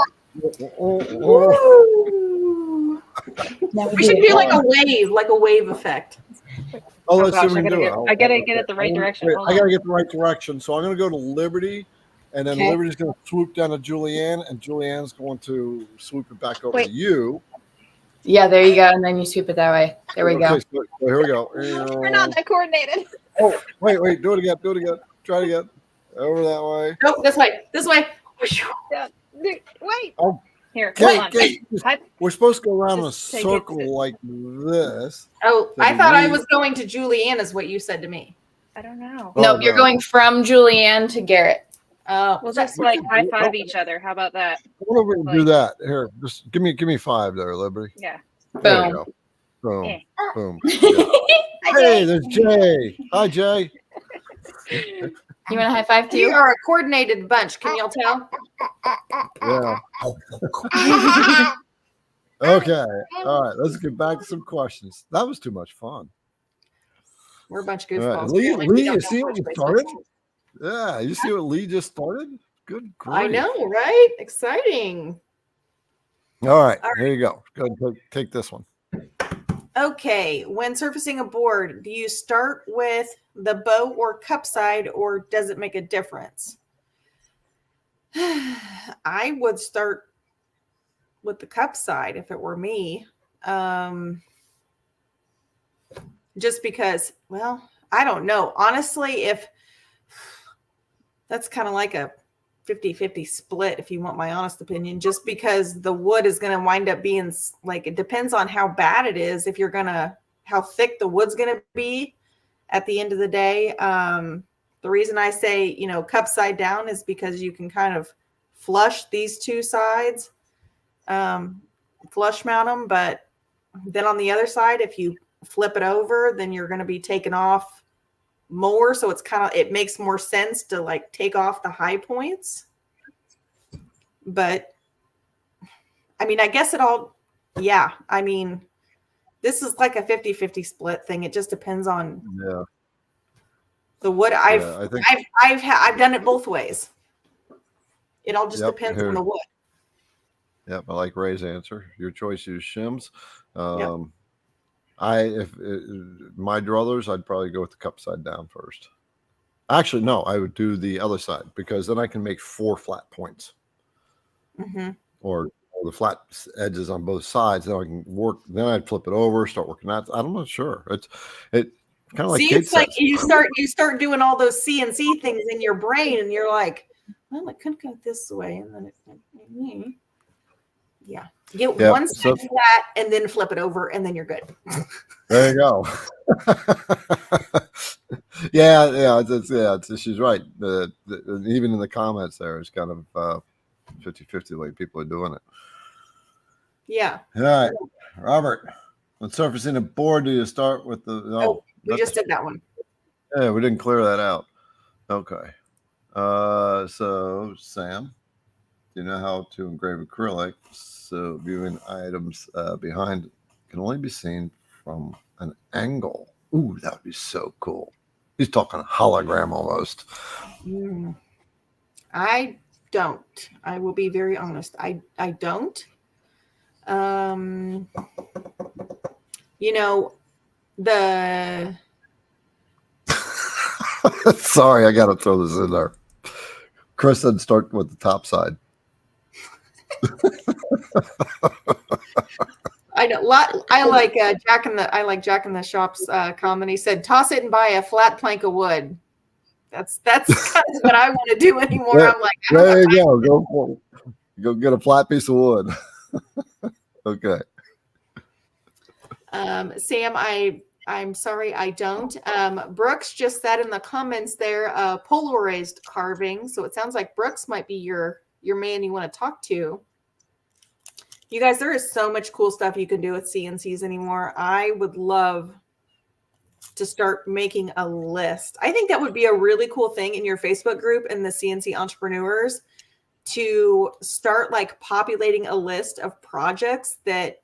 We should do like a wave effect. Oh, let's see if we can do it. I gotta get it the right direction. I gotta get the right direction. So I'm gonna go to Liberty, and then Liberty's gonna swoop down to Julianne, and Julianne's going to swoop it back over to you. Yeah, there you go. And then you swoop it that way. There we go. So here we go. We're not that coordinated. Oh, wait. Do it again. Try it again. Over that way. Nope, this way. Yeah. Wait. Oh. Here, Kate, we're supposed to go around a circle like this. Oh, I thought I was going to Julianne is what you said to me. I don't know. Nope, you're going from Julianne to Garrett. Oh, we'll just like high five each other. How about that? What if we do that? Here, just give me 5 there, Liberty. Yeah. Boom. Boom. Yeah. Boom. Yeah. Hey, there's Jay. Hi, Jay. You want a high five We too? are a coordinated bunch. Can y'all tell? Yeah. Okay. All right. Let's get back to some questions. That was too much fun. We're a bunch of All right. goofballs. Lee, Apparently we don't you know see what much you basics. started? Yeah. You see what Lee just started? Good grief. I know, right? Exciting. All right. All Here you go. Go ahead and take this one. Okay, when surfacing a board, do you start with the bow or cup side, or does it make a difference? I would start with the cup side if it were me. Just because, well, I don't know. Honestly, if that's kind of like a 50-50 split, if you want my honest opinion, just because the wood is going to wind up being like, it depends on how bad it is. If you're going to, how thick the wood's going to be at the end of the day. The reason I say, you know, cup side down is because you can kind of flush these two sides, flush mount them. But then on the other side, if you flip it over, then you're going to be taking off more. So it's kind of, it makes more sense to like take off the high points. But I mean, I guess it all, yeah. I mean, this is like a 50-50 split thing. It just depends on the wood. I've done it both ways. It all just depends on the wood. Yep, I like Ray's answer. Your choice is shims. If my druthers, I'd probably go with the cup side down first. Actually, no, I would do the other side because then I can make 4 flat points, or the flat edges on both sides. Then I can work. Then I'd flip it over, start working that. I'm not sure. It kind of like it's like you start doing all those CNC things in your brain, and you're like, well, it could go this way, and then it. Get one side flat and then flip it over, and then you're good. There you go. She's right. Even in the comments there, it's kind of 50-50 the way people are doing it. Yeah. All right, Robert. When surfacing a board, do you start with the? We just did that one. Yeah, we didn't clear that out. Okay. So Sam, do you know how to engrave acrylic? So viewing items behind can only be seen from an angle. Ooh, that would be so cool. He's talking hologram almost. I don't. I will be very honest. I don't. You know, the sorry, I got to throw this in there. Chris said start with the top side. I know. I like Jack in the Shop's comment. He said, "Toss it and buy a flat plank of wood." That's kind of what I want to do anymore. I'm like, there you go. Go get a flat piece of wood. Okay. Sam, I'm sorry, I don't. Brooks just said in the comments there, polarized carving. So it sounds like Brooks might be your man you want to talk to. You guys, there is so much cool stuff you can do with CNCs anymore. I would love to start making a list. I think that would be a really cool thing in your Facebook group and the CNC entrepreneurs to start like populating a list of projects that,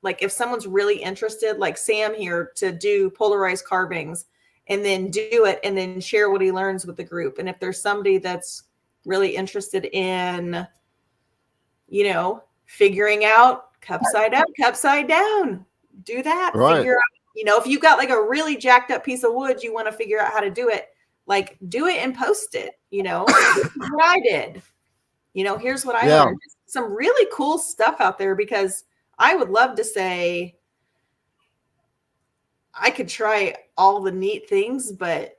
like if someone's really interested, like Sam here, to do polarized carvings and then do it and then share what he learns with the group. And if there's somebody that's really interested in, you know, figuring out cup side up, cup side down, do that. Right. Figure out, you know, if you've got like a really jacked up piece of wood, you want to figure out how to do it, like do it and post it, you know, what I did, you know, here's what I learned. Some really cool stuff out there, because I would love to say I could try all the neat things, but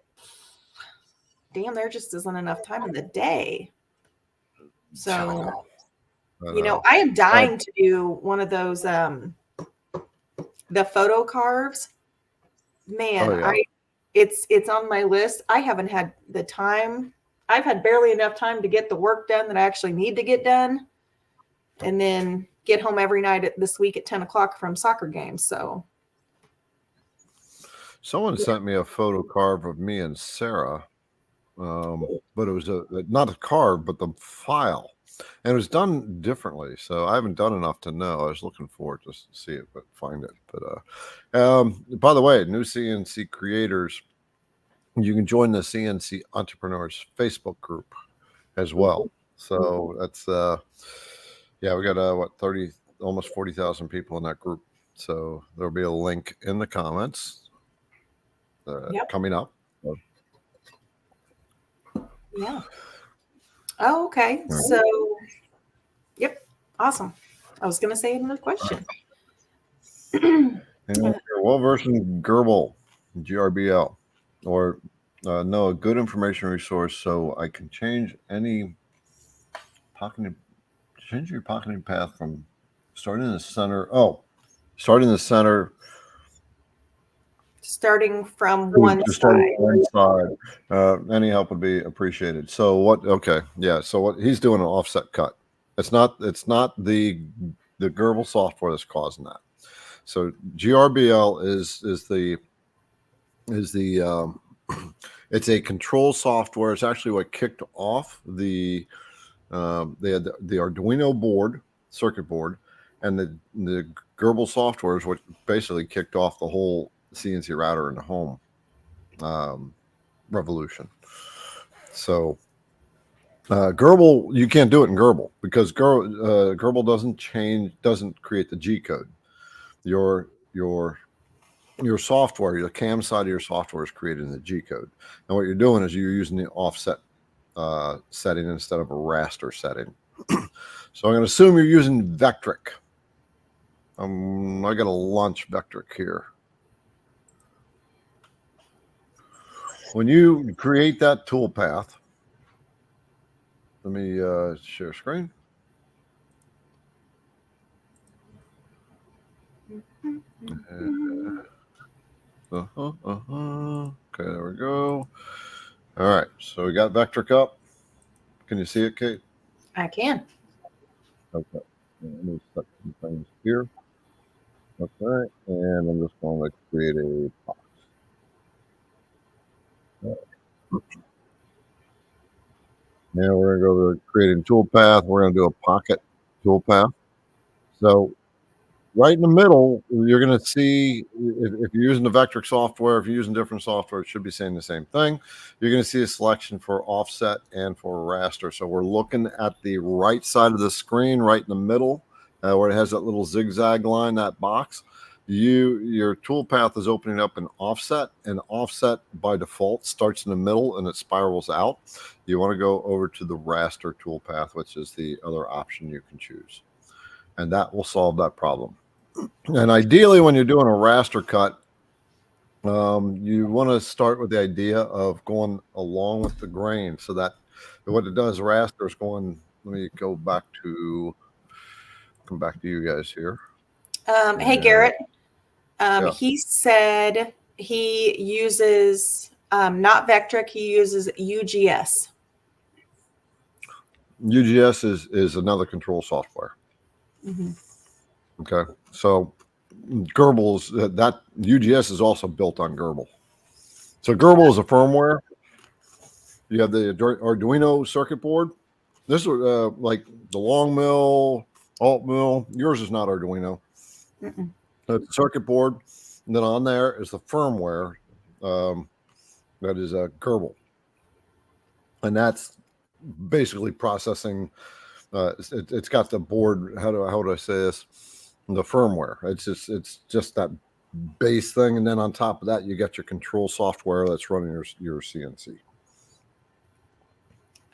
damn, there just isn't enough time in the day. So, you know, I am dying to do one of those, the photo carves. Man, it's on my list. I haven't had the time. I've had barely enough time to get the work done that I actually need to get done, and then get home every night this week at 10 o'clock from soccer games. So someone sent me a photo carve of me and Sarah but it was not a card, but the file, and it was done differently. So I haven't done enough to know. I was looking forward to see it, but find it. But by the way, new CNC creators, you can join the CNC Entrepreneurs Facebook group as well. So that's yeah, we got what, 30, almost 40,000 people in that group. So there'll be a link in the comments coming up. So. Yeah. Oh, okay. So, yep. Awesome. I was going to say another question. What version Gerbil, GRBL, or no, a good information resource so I can change any pocketing, change your pocketing path from starting in the center. Oh, starting in the center. Starting from one side. Any help would be appreciated. So what? Okay, yeah. So what he's doing, an offset cut. It's not the Gerbil software that's causing that. So GRBL is the it's a control software. It's actually what kicked off they had the Arduino board, circuit board, and the Gerbil software is what basically kicked off the whole CNC router in the home revolution. So Gerbil, you can't do it in Gerbil because Gerbil doesn't create the G code. Your software, the CAM side of your software is created in the G code. And what you're doing is you're using the offset setting instead of a raster setting. So I'm going to assume you're using VECTRIC. I got a launch VECTRIC here. When you create that tool path, let me share screen. Okay, there we go. All right, so we got VECTRIC up. Can you see it, Kate? I can. Okay, let me set some things here. Okay, and I'm just going to create a box. Now we're going to go to creating tool path. We're going to do a pocket tool path. So right in the middle, you're going to see, if you're using the VECTRIC software, if you're using different software, it should be saying the same thing. You're going to see a selection for offset and for raster. So we're looking at the right side of the screen, right in the middle, where it has that little zigzag line, that box. Your tool path is opening up an offset, and offset by default starts in the middle and it spirals out. You want to go over to the raster tool path, which is the other option you can choose, and that will solve that problem. And ideally, when you're doing a raster cut, you want to start with the idea of going along with the grain, so that what it does, raster is going. Let me come back to you guys here. Hey, Garrett. He said he uses not VECTRIC, he uses UGS. UGS is another control software. Mm-hmm. Okay, so Gerbil's that UGS is also built on Gerbil. So Gerbil is a firmware. You have the Arduino circuit board. This is like the long mill, alt mill. Yours is not Arduino. The circuit board, and then on there is the firmware that is a Gerbil, and that's basically processing. It's got the board. How do I say this? The firmware. It's just that base thing, and then on top of that, you got your control software that's running your CNC.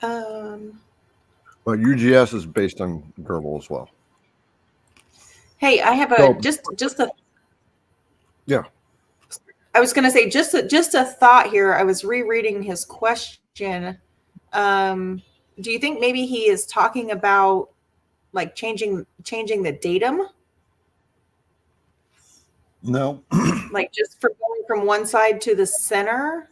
But UGS is based on Gerbil as well. Hey, I have just a yeah. I was going to say just a thought here. I was rereading his question. Do you think maybe he is talking about like changing the datum? No. Like just for going from one side to the center?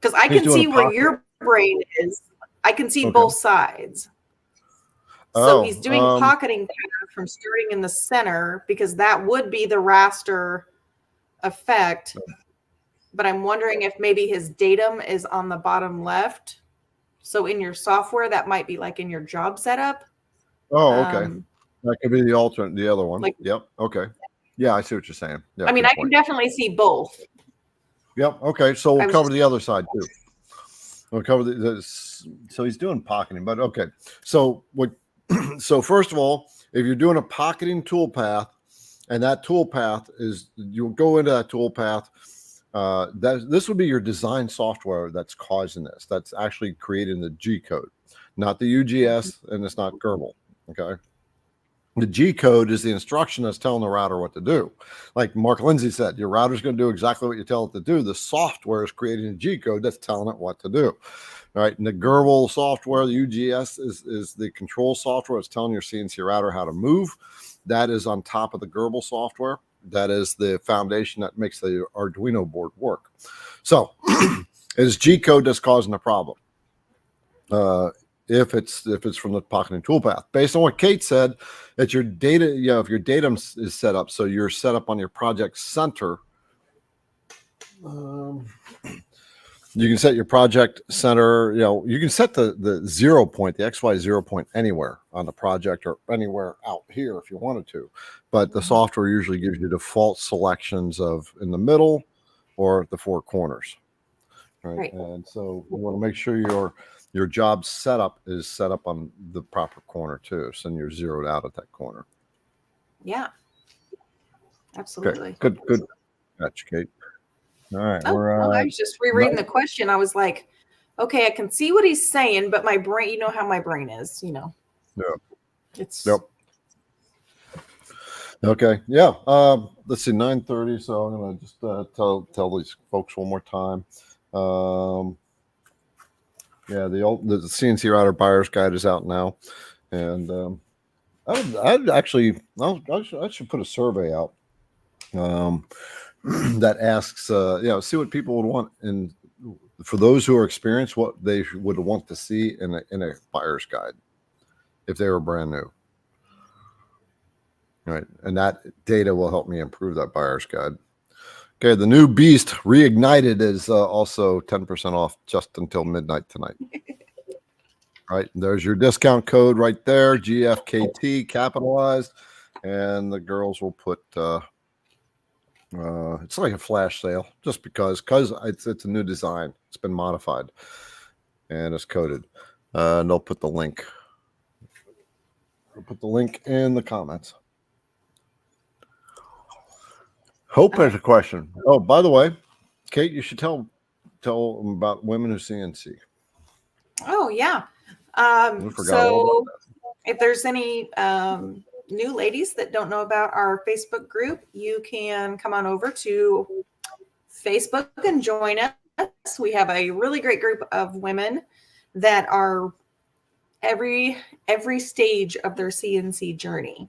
Because I can see where your brain is. I can see both sides. So he's doing pocketing path from starting in the center, because that would be the raster effect. But I'm wondering if maybe his datum is on the bottom left. So in your software, that might be like in your job setup. Oh, okay. Um, That could be the alternate, the other one. like- Yep. Okay. Yeah, I see what you're saying. Yeah, I mean, good I can point. definitely see both. Yep. Okay. So I we'll was cover just- the other side too. We'll cover so he's doing pocketing, but okay. So what? So first of all, if you're doing a pocketing toolpath, and that toolpath is, you'll go into that toolpath. This would be your design software that's causing this. That's actually creating the G code, not the UGS, and it's not Gerbil. Okay. The G code is the instruction that's telling the router what to do. Like Mark Lindsay said, your router's going to do exactly what you tell it to do. The software is creating a G code that's telling it what to do. All right. And the Gerbil software, the UGS, is the control software. It's telling your CNC router how to move. That is on top of the Gerbil software. That is the foundation that makes the Arduino board work. So it's G code that's causing the problem. If it's from the pocketing toolpath, based on what Kate said, that your data, if your datum is set up, so you're set up on your project center, you can set your project center. You can set the 0 point, the XY 0 point anywhere on the project or anywhere out here if you wanted to, but the software usually gives you default selections of in the middle or the four corners. Right. And so you want to make sure your job setup is set up on the proper corner too. So then you're zeroed out at that corner. Yeah. Absolutely. Okay. Good. Catch, Kate. All right. I was just rereading the question. I was like, okay, I can see what he's saying, but my brain, you know how my brain is, Yeah. It's Yep. Okay. Yeah. Let's see, 9:30. So I'm gonna just tell these folks one more time. Yeah, the CNC router buyer's guide is out now, and I should put a survey out that asks, see what people would want, and for those who are experienced, what they would want to see in a buyer's guide if they were brand new. All right, and that data will help me improve that buyer's guide. Okay, the new beast reignited is also 10% off just until midnight tonight. Right, there's your discount code right there, GFKT capitalized, and the girls will put it's like a flash sale just because it's a new design. It's been modified and it's coded. And they'll put the link. I'll put the link in the comments. Hope has a question. Oh, by the way, Kate, you should tell them about Women Who CNC. Oh yeah. I forgot all So about that. if there's any new ladies that don't know about our Facebook group, you can come on over to Facebook and join us. We have a really great group of women that are every stage of their CNC journey.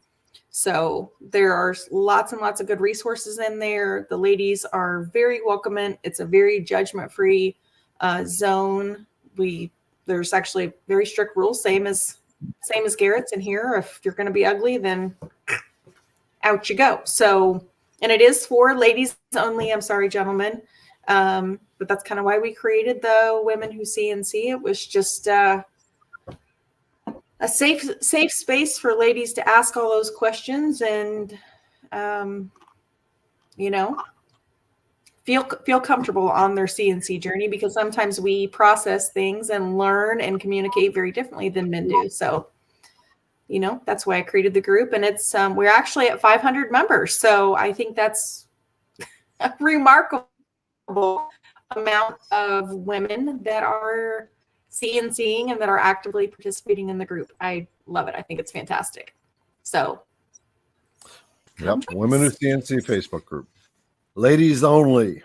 So there are lots and lots of good resources in there. The ladies are very welcoming. It's a very judgment-free zone. There's actually very strict rules, same as Garrett's in here. If you're going to be ugly, then out you go. So, and it is for ladies only. I'm sorry, gentlemen. But that's kind of why we created the Women Who CNC. It was just a safe space for ladies to ask all those questions and, feel comfortable on their CNC journey, because sometimes we process things and learn and communicate very differently than men do. So, that's why I created the group, and it's, we're actually at 500 members. So I think that's a remarkable amount of women that are CNCing and that are actively participating in the group. I love it. I think it's fantastic. So, yep, Women Who CNC Facebook group, ladies only.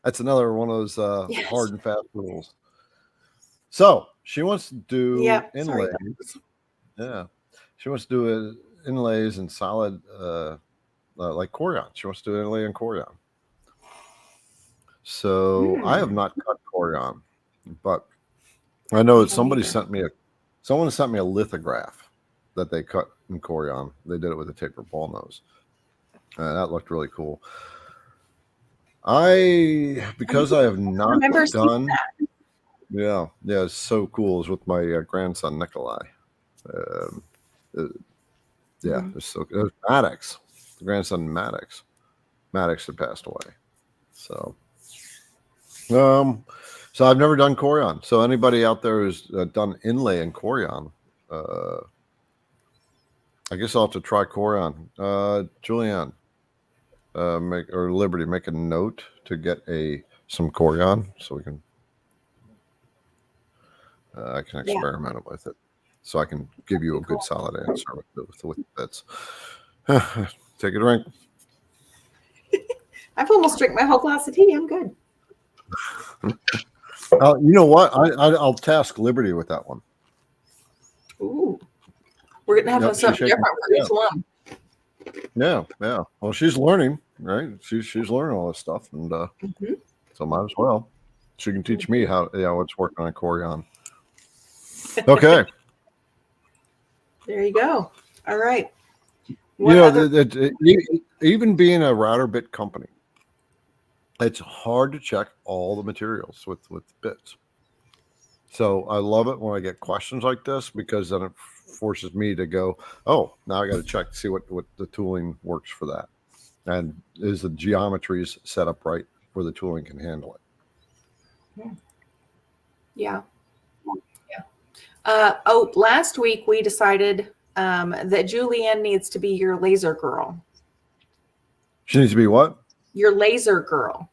That's another one of those hard and fast rules. So she wants to do inlays. Yeah, she wants to do inlays in solid, like Corian. She wants to do inlay in Corian. So I have not cut Corian, but I know that someone sent me a lithograph that they cut in Corian. They did it with a tapered ball nose. That looked really cool. Because I have not done. Yeah, it's so cool. It's with my grandson Nikolai. Yeah, Mhm. it's so it was Maddox, the grandson Maddox. Maddox had passed away. So, so I've never done Corian. So anybody out there who's done inlay in Corian, I guess I'll have to try Corian. Julianne, or Liberty, make a note to get some Corian so we can. I can experiment with it, so I can give you a good solid answer with bits. Take a drink. I've almost drank my whole glass of tea. I'm good. You know what? I'll task Liberty with that one. Ooh, we're gonna have something different for each one. Yeah. Well, she's learning, right? She's learning all this stuff, and so might as well. She can teach me how what's working on Corian. Okay. There you go. All right. Even being a router bit company, it's hard to check all the materials with bits. So I love it when I get questions like this, because then it forces me to go, oh, now I got to check to see what the tooling works for that, and is the geometries set up right where the tooling can handle it. Yeah. Last week we decided that Julianne needs to be your laser girl. She needs to be what? Your laser girl.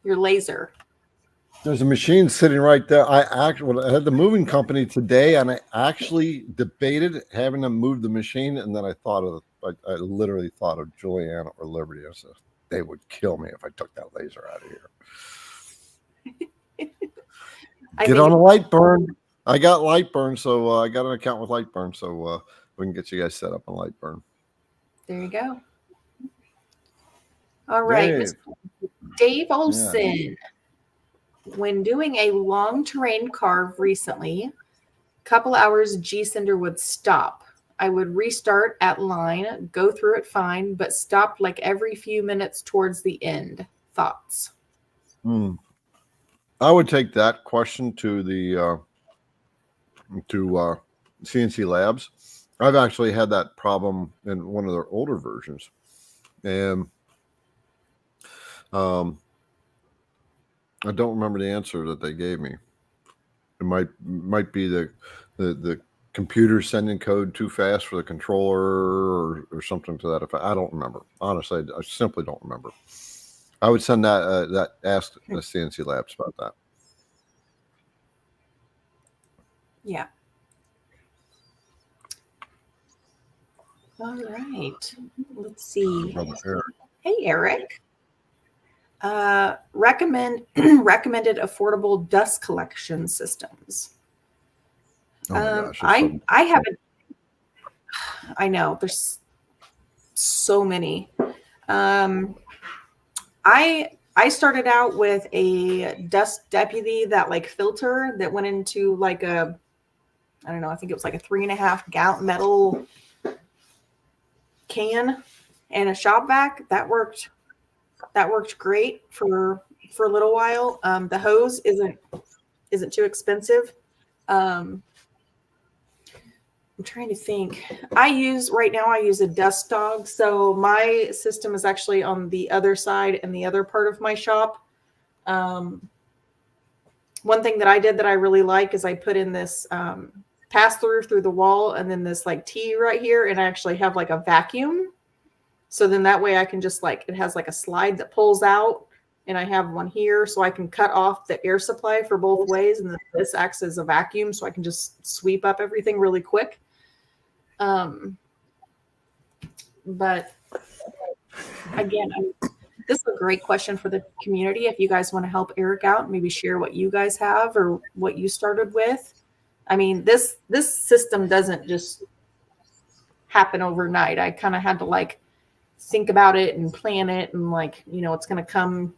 Your laser. There's a machine sitting right there. I had the moving company today, and I actually debated having them move the machine, and then I I literally thought of Julianne or Liberty. I said, they would kill me if I took that laser out of here. Get on a Lightburn. I got Lightburn, so I got an account with Lightburn, so we can get you guys set up on Lightburn. There you go. All right, Dave Olson. Yeah. When doing a long terrain carve recently, couple hours G-Cinder would stop. I would restart at line, go through it fine, but stopped like every few minutes towards the end. Thoughts? I would take that question to the CNC Labs. I've actually had that problem in one of their older versions, and I don't remember the answer that they gave me. It might be the computer sending code too fast for the controller or something to that effect. I don't remember. Honestly, I simply don't remember. I would send ask the CNC Labs about that. Yeah. All right. Let's see. Hey, Eric. Recommended affordable dust collection systems. I haven't. I know there's so many. I started out with a Dust Deputy, that like filter that went into like I don't know, I think it was like a 3.5 gallon metal can and a shop vac. That worked great for a little while. The hose isn't too expensive. I'm trying to think. I use a Dust Dog. So my system is actually on the other side and the other part of my shop. One thing that I did that I really like is I put in this pass through the wall, and then this like T right here, and I actually have like a vacuum. So then that way I can just it has like a slide that pulls out, and I have one here, so I can cut off the air supply for both ways, and then this acts as a vacuum, so I can just sweep up everything really quick. But again, this is a great question for the community. If you guys want to help Eric out, maybe share what you guys have or what you started with. I mean, this system doesn't just happen overnight. I kind of had to think about it and plan it, and it's going to come,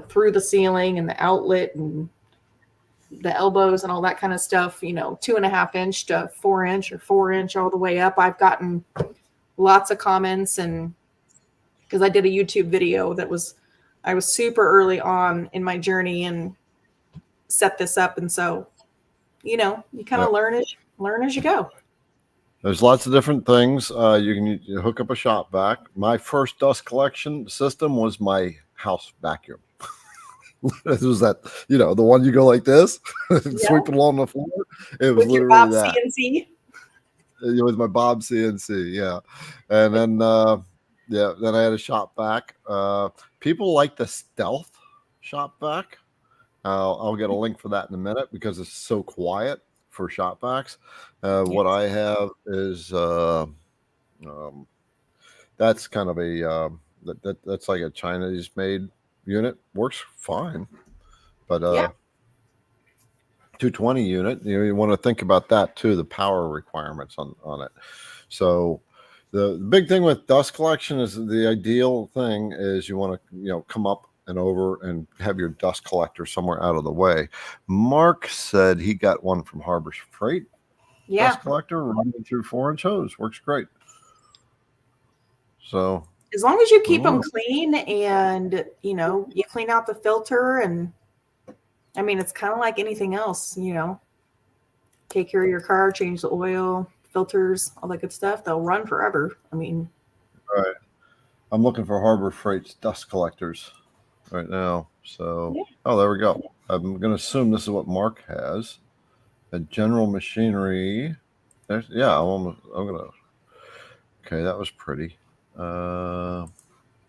through the ceiling and the outlet and the elbows and all that kind of stuff, 2.5 inch to 4 inch or 4 inch all the way up. I've gotten lots of comments, and because I did a YouTube video I was super early on in my journey, and set this up. And so, you know, you kind of Yep. learn as you go. There's lots of different things. You hook up a shop vac. My first dust collection system was my house vacuum. It was that, you know, the one you go like this, sweep it along the floor. It was With your literally Bob that. CNC. It was my Bob CNC, yeah. And then, then I had a shop vac. People like the stealth shop vac. I'll get a link for that in a minute because it's so quiet for shop vacs. What I have is that's kind of a that's like a Chinese made unit. Works fine, but 220 unit. You know, you want to think about that too. The power requirements on it. So the big thing with dust collection is the ideal thing is you want to come up and over and have your dust collector somewhere out of the way. Mark said he got one from Harbor Freight. Yeah. Dust collector running through 4-inch hose. Works great. So as long as you keep them clean and, you know, you clean out the filter, and I mean, it's kind of like anything else, you know, take care of your car, change the oil, filters, all that good stuff. They'll run forever. I mean, all right. I'm looking for Harbor Freight's dust collectors right now. So, oh, there we go. I'm going to assume this is what Mark has. A General Machinery. I'm going to. Okay, that was pretty. Hold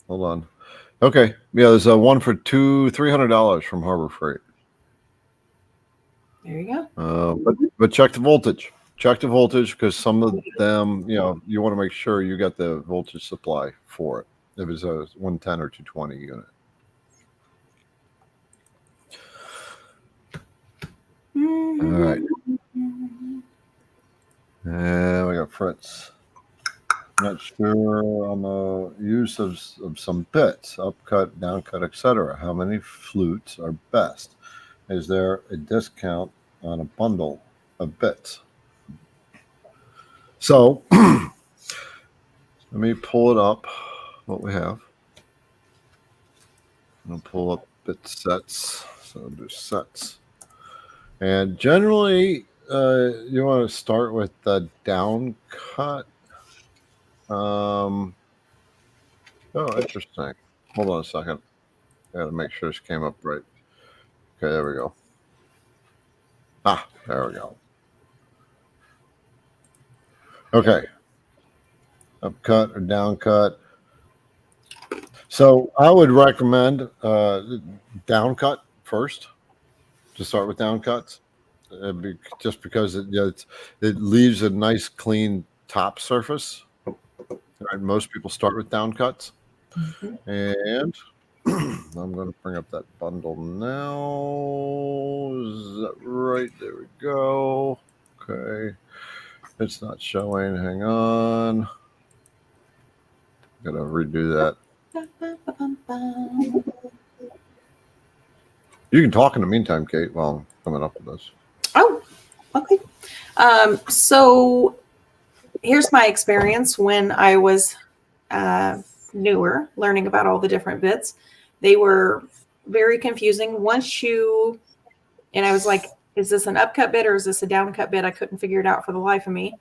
on. Okay, yeah, there's a one for $300 from Harbor Freight. There you go. But check the voltage. Check the voltage because some of them, you know, you want to make sure you got the voltage supply for it. If it's a 110 or 220 unit. All right. And we got Fritz. Not sure on the use of some bits, upcut, downcut, etc. How many flutes are best? Is there a discount on a bundle of bits? So let me pull it up, what we have. I'll pull up bit sets. So I'll do sets. And generally, you want to start with the down cut. Oh, interesting. Hold on a second. I got to make sure this came up right. Okay, there we go. Ah, there we go. Okay. Up cut or down cut. So I would recommend down cut first. To start with down cuts, just because it leaves a nice clean top surface. Right? Most people start with down cuts, and I'm going to bring up that bundle now. Is that right? There we go. Okay, it's not showing. Hang on, gotta redo that. You can talk in the meantime, Kate, while I'm coming up with this. Oh, okay. So here's my experience when I was newer, learning about all the different bits. They were very confusing. And I was like, is this an upcut bit or is this a downcut bit? I couldn't figure it out for the life of me.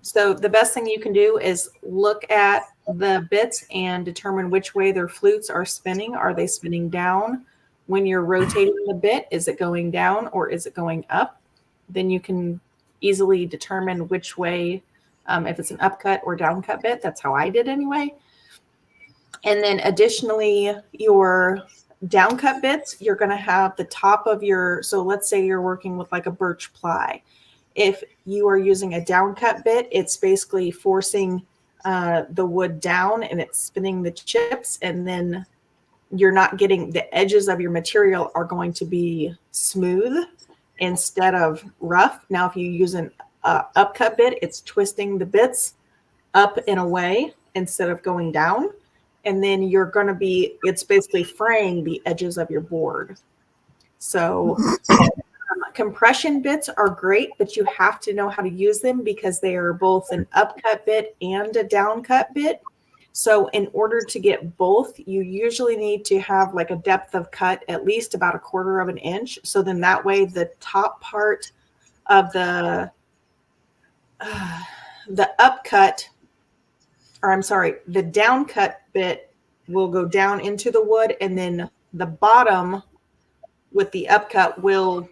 So the best thing you can do is look at the bits and determine which way their flutes are spinning. Are they spinning down? When you're rotating the bit, is it going down or is it going up? Then you can easily determine which way, if it's an upcut or downcut bit. That's how I did anyway. And then additionally, your downcut bits, you're going to have the top of so let's say you're working with like a birch ply. If you are using a downcut bit, it's basically forcing the wood down and it's spinning the chips, and then you're not getting the edges of your material are going to be smooth instead of rough. Now, if you use an upcut bit, it's twisting the bits up and away instead of going down. And then it's basically fraying the edges of your board. So compression bits are great, but you have to know how to use them because they are both an upcut bit and a downcut bit. So in order to get both, you usually need to have like a depth of cut at least about 1/4 of an inch. So then that way the top part of the upcut, or I'm sorry, the down cut bit will go down into the wood, and then the bottom with the upcut will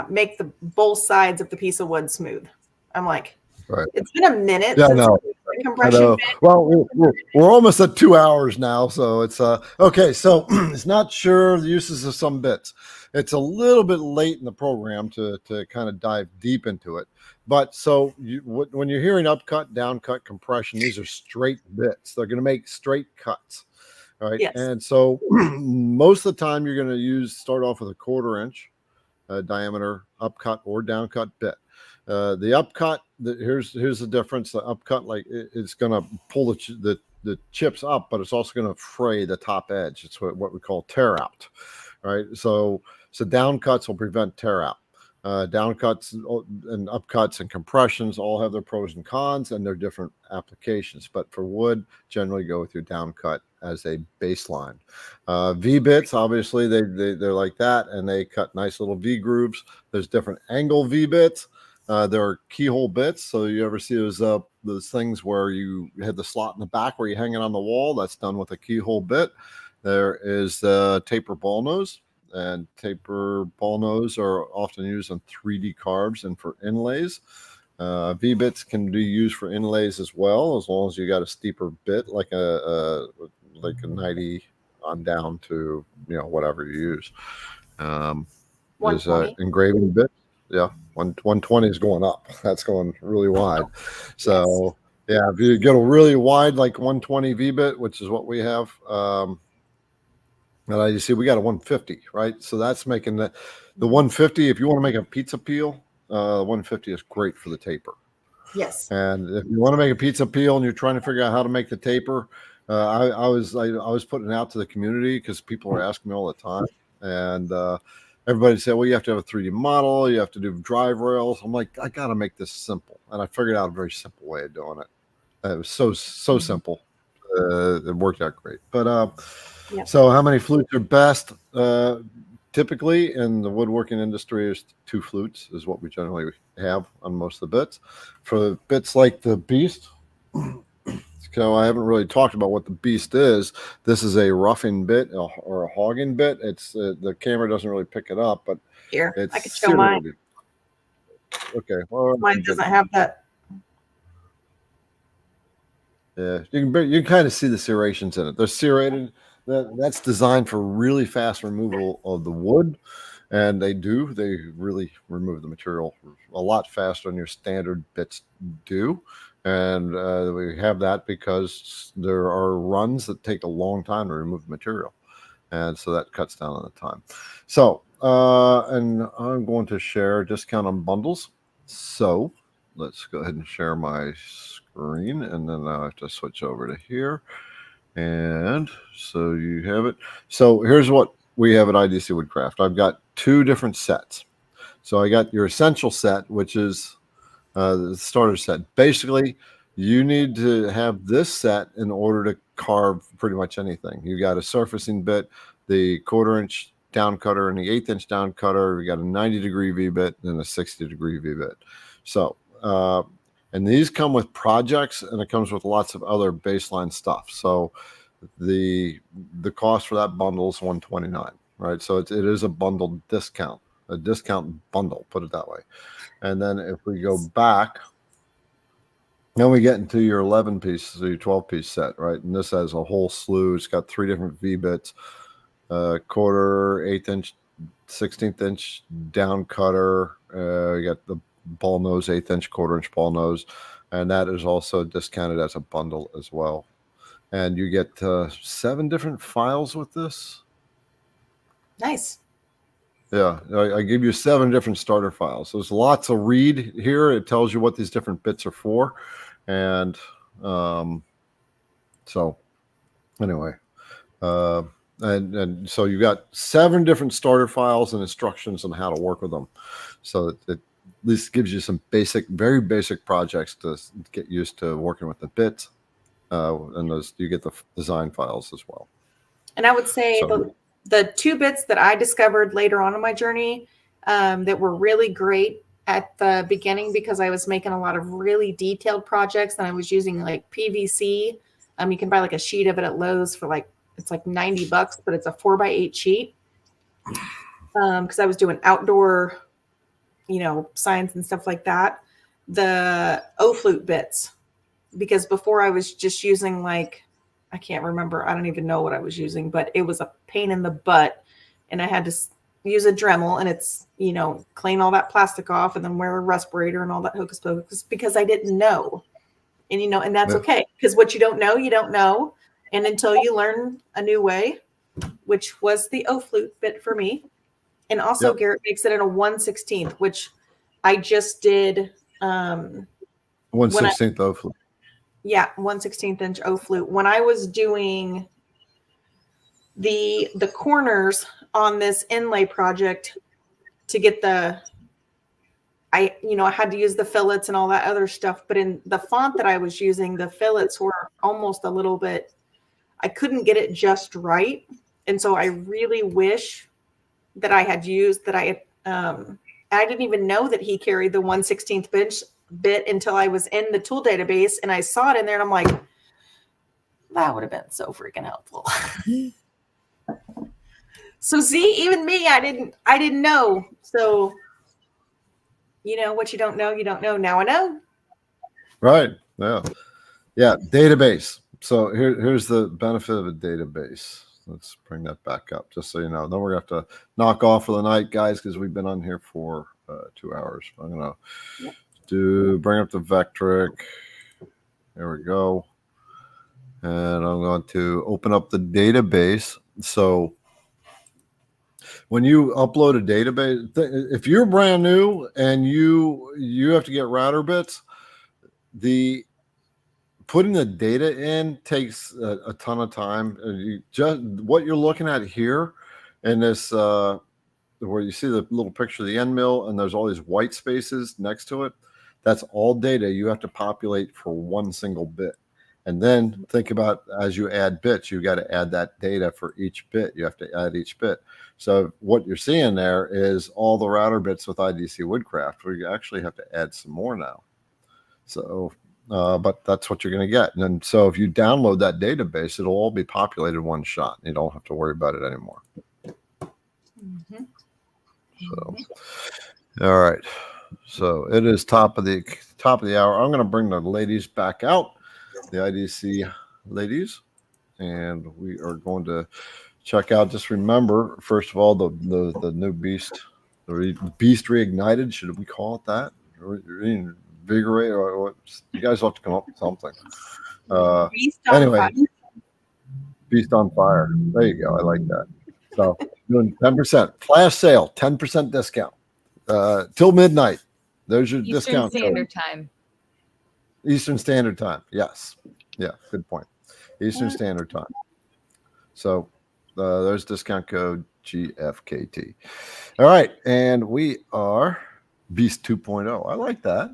make the both sides of the piece of wood smooth. I'm like, Right. it's been a minute Yeah, since no. the compression bit. Well, we're almost at 2 hours now, so it's okay. So it's not sure the uses of some bits. It's a little bit late in the program to kind of dive deep into it. But so when you're hearing upcut, downcut, compression, these are straight bits. They're going to make straight cuts, right? Yes. And so most of the time you're going to start off with a 1/4 inch diameter upcut or downcut bit. The upcut, here's the difference. The upcut, like it's going to pull the chips up, but it's also going to fray the top edge. It's what we call tear out, right? So downcuts will prevent tear out. Downcuts and upcuts and compressions all have their pros and cons and their different applications. But for wood, generally go with your downcut as a baseline. V bits, obviously, they're like that, and they cut nice little V grooves. There's different angle V bits. There are keyhole bits. So you ever see those things where you had the slot in the back where you hang it on the wall? That's done with a keyhole bit. There is the taper ball nose. And taper ball nose are often used on 3D carves and for inlays. V-bits can be used for inlays as well, as long as you got a steeper bit, like a 90 on down to whatever you use. There's engraving bit. Yeah, 120 is going up. That's going really wide. So yeah, if you get a really wide like 120 V-bit, which is what we have. And IDC, we got a 150, right? So that's making the 150. If you want to make a pizza peel, 150 is great for the taper. Yes. And if you want to make a pizza peel and you're trying to figure out how to make the taper, I was putting it out to the community because people are asking me all the time, and everybody said, well, you have to have a 3D model, you have to do drive rails. I'm like, I got to make this simple, and I figured out a very simple way of doing it. It was so simple. It worked out great, but. Yeah. So how many flutes are best? Typically in the woodworking industry, is 2 flutes is what we generally have on most of the bits. For bits like the Beast, so I haven't really talked about what the Beast is. This is a roughing bit or a hogging bit. It's the camera doesn't really pick it up, but here it's I could show mine. Okay, well, mine doesn't have that. Yeah, you can kind of see the serrations in it. They're serrated. That's designed for really fast removal of the wood, and they really remove the material a lot faster than your standard bits do. And we have that because there are runs that take a long time to remove the material, and so that cuts down on the time. So and I'm going to share a discount on bundles. So let's go ahead and share my screen, and then I have to switch over to here. And so you have it. So here's what we have at IDC Woodcraft. I've got 2 different sets. So I got your essential set, which is the starter set. Basically, you need to have this set in order to carve pretty much anything. You got a surfacing bit, the 1/4 inch down cutter, and the 1/8 inch down cutter. We got a 90-degree V bit and a 60-degree V bit. So and these come with projects, and it comes with lots of other baseline stuff. So the cost for that bundle is $129, right? So it is a bundled discount, a discount bundle, put it that way. And then if we go back, then we get into your 11-piece, so your 12-piece set, right? And this has a whole slew. It's got 3 different V bits, 1/4, 1/8 inch, 16th inch down cutter. You got the ball nose, 1/8 inch, 1/4 inch ball nose, and that is also discounted as a bundle as well. And you get 7 different files with this. Nice. Yeah, I give you 7 different starter files. So there's lots of read here. It tells you what these different bits are for, and so anyway, and so you got 7 different starter files and instructions on how to work with them. So it at least gives you some very basic projects to get used to working with the bits. and those you get the design files as well. And I would say So- the 2 bits that I discovered later on in my journey that were really great at the beginning, because I was making a lot of really detailed projects and I was using like PVC. You can buy like a sheet of it at Lowe's for like, it's like $90, but it's a 4x8 sheet. Because I was doing outdoor, signs and stuff like that. The O-flute bits, because before I was just using like, I can't remember. I don't even know what I was using, but it was a pain in the butt. And I had to use a Dremel and it's, clean all that plastic off and then wear a respirator and all that hocus pocus because I didn't know. And, and that's okay. Because what you don't know, you don't know. And until you learn a new way, which was the O-flute bit for me. And also Garrett makes it in a 1/16, which I just did. 1/16 O-flute. Yeah, 1/16 inch O-flute. When I was doing the corners on this inlay project to get I had to use the fillets and all that other stuff. But in the font that I was using, the fillets were almost a little bit, I couldn't get it just right. And so I really wish that I had used that. I didn't even know that he carried the 1/16 bit until I was in the tool database and I saw it in there and I'm like, that would have been so freaking helpful. So see, even me, I didn't know. So, what you don't know, you don't know. Now I know. Right. Yeah. Yeah. Database. So here's the benefit of a database. Let's bring that back up just so you know. Then we're going to have to knock off for the night, guys, because we've been on here for 2 hours. I'm going to bring up the VECTRIC. There we go. And I'm going to open up the database. So when you upload a database, if you're brand new and you have to get router bits, putting the data in takes a ton of time. What you're looking at here in this, where you see the little picture of the end mill and there's all these white spaces next to it, that's all data you have to populate for one single bit. And then think about, as you add bits, you got to add that data for each bit. You have to add each bit. So what you're seeing there is all the router bits with IDC Woodcraft. We actually have to add some more now. So, but that's what you're going to get. And then, so if you download that database, it'll all be populated one shot. You don't have to worry about it anymore. Mm-hmm. So, all right. So it is top of the hour. I'm going to bring the ladies back out, the IDC ladies, and we are going to check out. Just remember, first of all, the new beast, the beast reignited. Should we call it that? Reinvigorate, or what? You guys have to come up with something. Beast on fire. Beast on fire. There you go. I like that. So doing 10% flash sale, 10% discount till midnight. There's your discount Standard Time. Eastern Standard Time. Yes. Yeah. Good point. Eastern Standard Time. So there's discount code GFKT. All right. And we are Beast 2.0. I like that.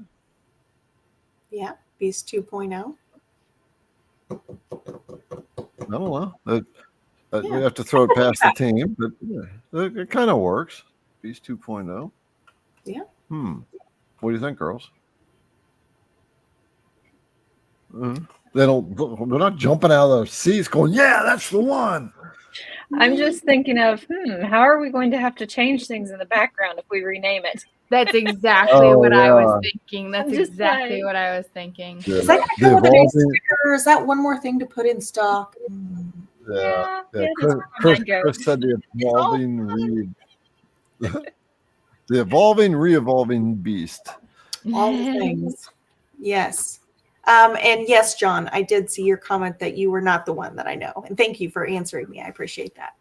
Yeah. Beast 2.0. I don't know. We have to throw it past the team, but yeah, it kind of works. Beast 2.0. Yeah. What do you think, girls? They're not jumping out of their seats going, yeah, that's the one. I'm just thinking of, how are we going to have to change things in the background if we rename it? That's exactly what I was thinking. That's I'm just exactly like- what I was thinking. Yeah. Is that going to come with a new sticker, or is that one more thing to put in stock? Yeah. that's Chris where mine goes. said the evolving, re-evolving beast. All the things. Yes. And yes, John, I did see your comment that you were not the one that I know. And thank you for answering me. I appreciate that.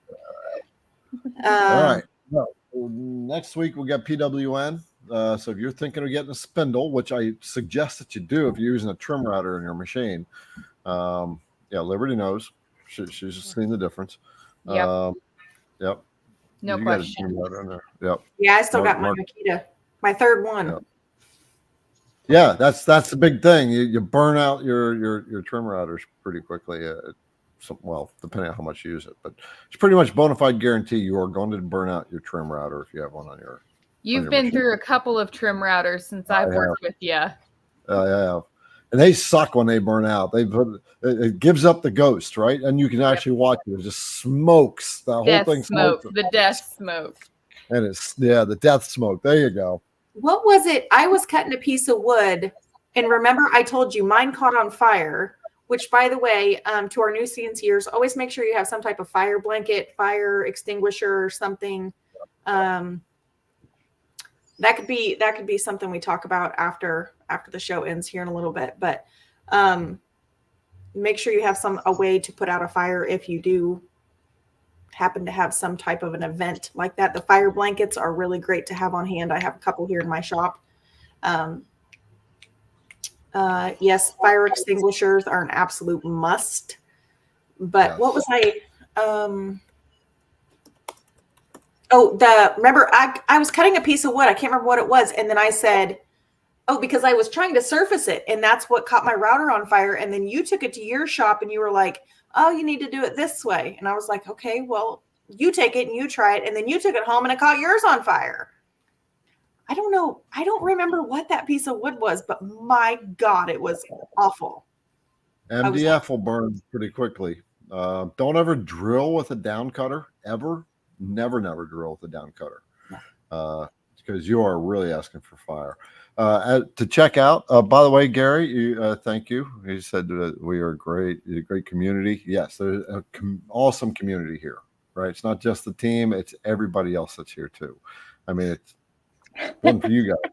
All right. Well, next week we got PWN. So if you're thinking of getting a spindle, which I suggest that you do if you're using a trim router in your machine, Liberty knows. She's just seen the difference. Yep. Yep. No You got a question. trim router in there. Yep. Yeah, I still got my Mark. Makita, my third one. Yep. Yeah, that's the big thing. You burn out your trim routers pretty quickly. Well, depending on how much you use it, but it's pretty much bona fide guarantee you are going to burn out your trim router if you have one on your. You've been through a couple of trim routers since I've worked with you. Yeah, and they suck when they burn out. It gives up the ghost, right? And you can actually watch it. It just smokes. The whole Death thing smoke, smokes. the death smoke. And it's the death smoke. There you go. What was it? I was cutting a piece of wood, and remember I told you mine caught on fire. Which, by the way, to our new CNCers, always make sure you have some type of fire blanket, fire extinguisher, or something. That could be something we talk about after the show ends here in a little bit. But make sure you have a way to put out a fire if you do happen to have some type of an event like that. The fire blankets are really great to have on hand. I have a couple here in my shop. Yes, fire extinguishers are an absolute must. But Yes. what was I? Remember I was cutting a piece of wood. I can't remember what it was, and then I said, "Oh, because I was trying to surface it, and that's what caught my router on fire." And then you took it to your shop, and you were like, "Oh, you need to do it this way." And I was like, "Okay, well, you take it and you try it." And then you took it home, and it caught yours on fire. I don't know. I don't remember what that piece of wood was, but my God, it was awful. MDF will burn pretty quickly. Don't ever drill with a down cutter, ever. Never drill with a down cutter, because you are really asking for fire. To check out, by the way, Gary, thank you. He said that we are great, a great community. Yes, there's an awesome community here, right? It's not just the team; it's everybody else that's here too. I mean, it's one for you guys,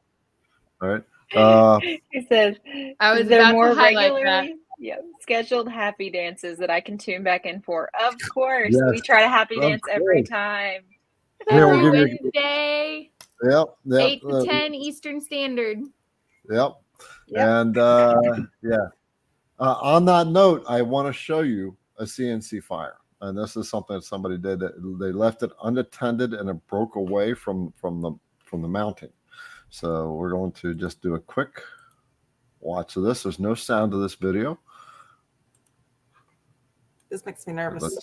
all right? He says, I was "Is there about more to highlight regularly scheduled happy dances that I can tune back in for?" Of course, Yes, we try to happy of dance every course. time. Here, we'll Every give you. Wednesday, Yep. 8 to 10 Eastern Standard. Yep. And on that note, I want to show you a CNC fire, and this is something that somebody did. They left it unattended, and it broke away from the mounting. So we're going to just do a quick watch of this. There's no sound to this video. This makes me nervous.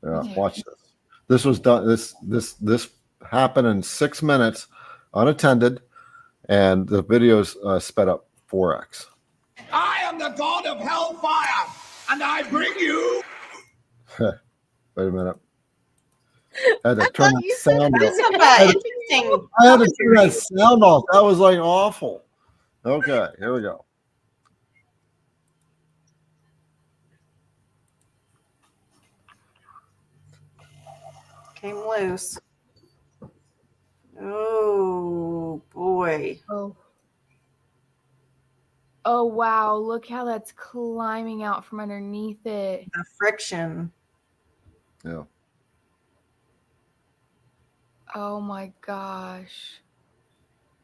Watch this. This was done. This happened in 6 minutes, unattended, and the video's sped up 4x. I am the god of hellfire, and I bring you. Wait a minute. I had to turn that sound off. Interesting. I had to turn that sound off. That was like awful. Okay, here we go. Came loose. Oh boy. Oh wow, look how that's climbing out from underneath it. The friction. Yeah. Oh my gosh.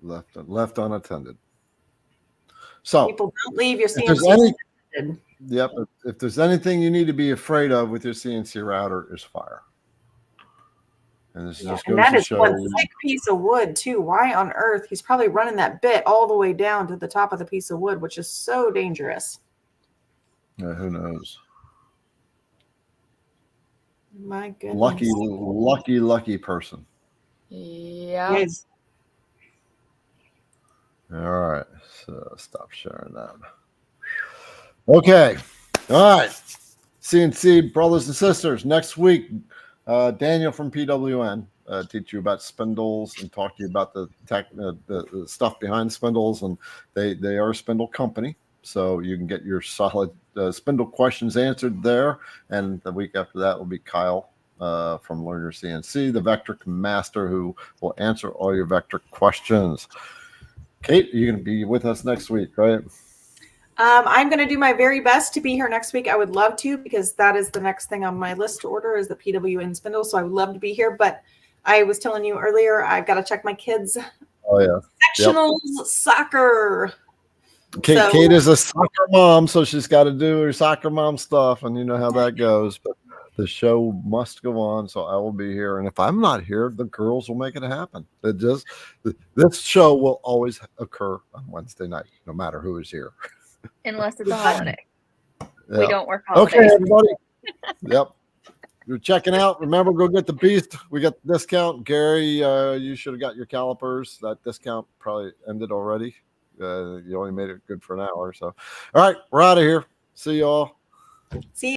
Left unattended. So People don't leave your if there's CNC. if there's anything you need to be afraid of with your CNC router, is fire. And this just And goes that to is show one you. thick piece of wood too. Why on earth? He's probably running that bit all the way down to the top of the piece of wood, which is so dangerous. Yeah, who knows? My goodness. Lucky person. Yeah. Yes. All right, so stop sharing that. Okay, all right. CNC brothers and sisters, next week, Daniel from PWN teach you about spindles and talk to you about the stuff behind spindles, and they are a spindle company, so you can get your solid spindle questions answered there. And the week after that will be Kyle from Learn Your CNC, the VECTRIC master, who will answer all your VECTRIC questions. Kate, you're going to be with us next week, right? I'm going to do my very best to be here next week. I would love to, because that is the next thing on my list to order is the PWN spindle. So I would love to be here. But I was telling you earlier, I've got to check my kids' sectionals soccer. Kate is a soccer mom, so she's got to do her soccer mom stuff, and you know how that goes. But The show must go on, so I will be here. And if I'm not here, the girls will make it happen. This show will always occur on Wednesday night, no matter who is here. Unless it's a holiday. We Yeah. don't work holidays. Okay, everybody. Yep. You're checking out. Remember, go get the beast. We got the discount. Gary, you should have got your calipers. That discount probably ended already. You only made it good for an hour. So, all right, we're out of here. See y'all. See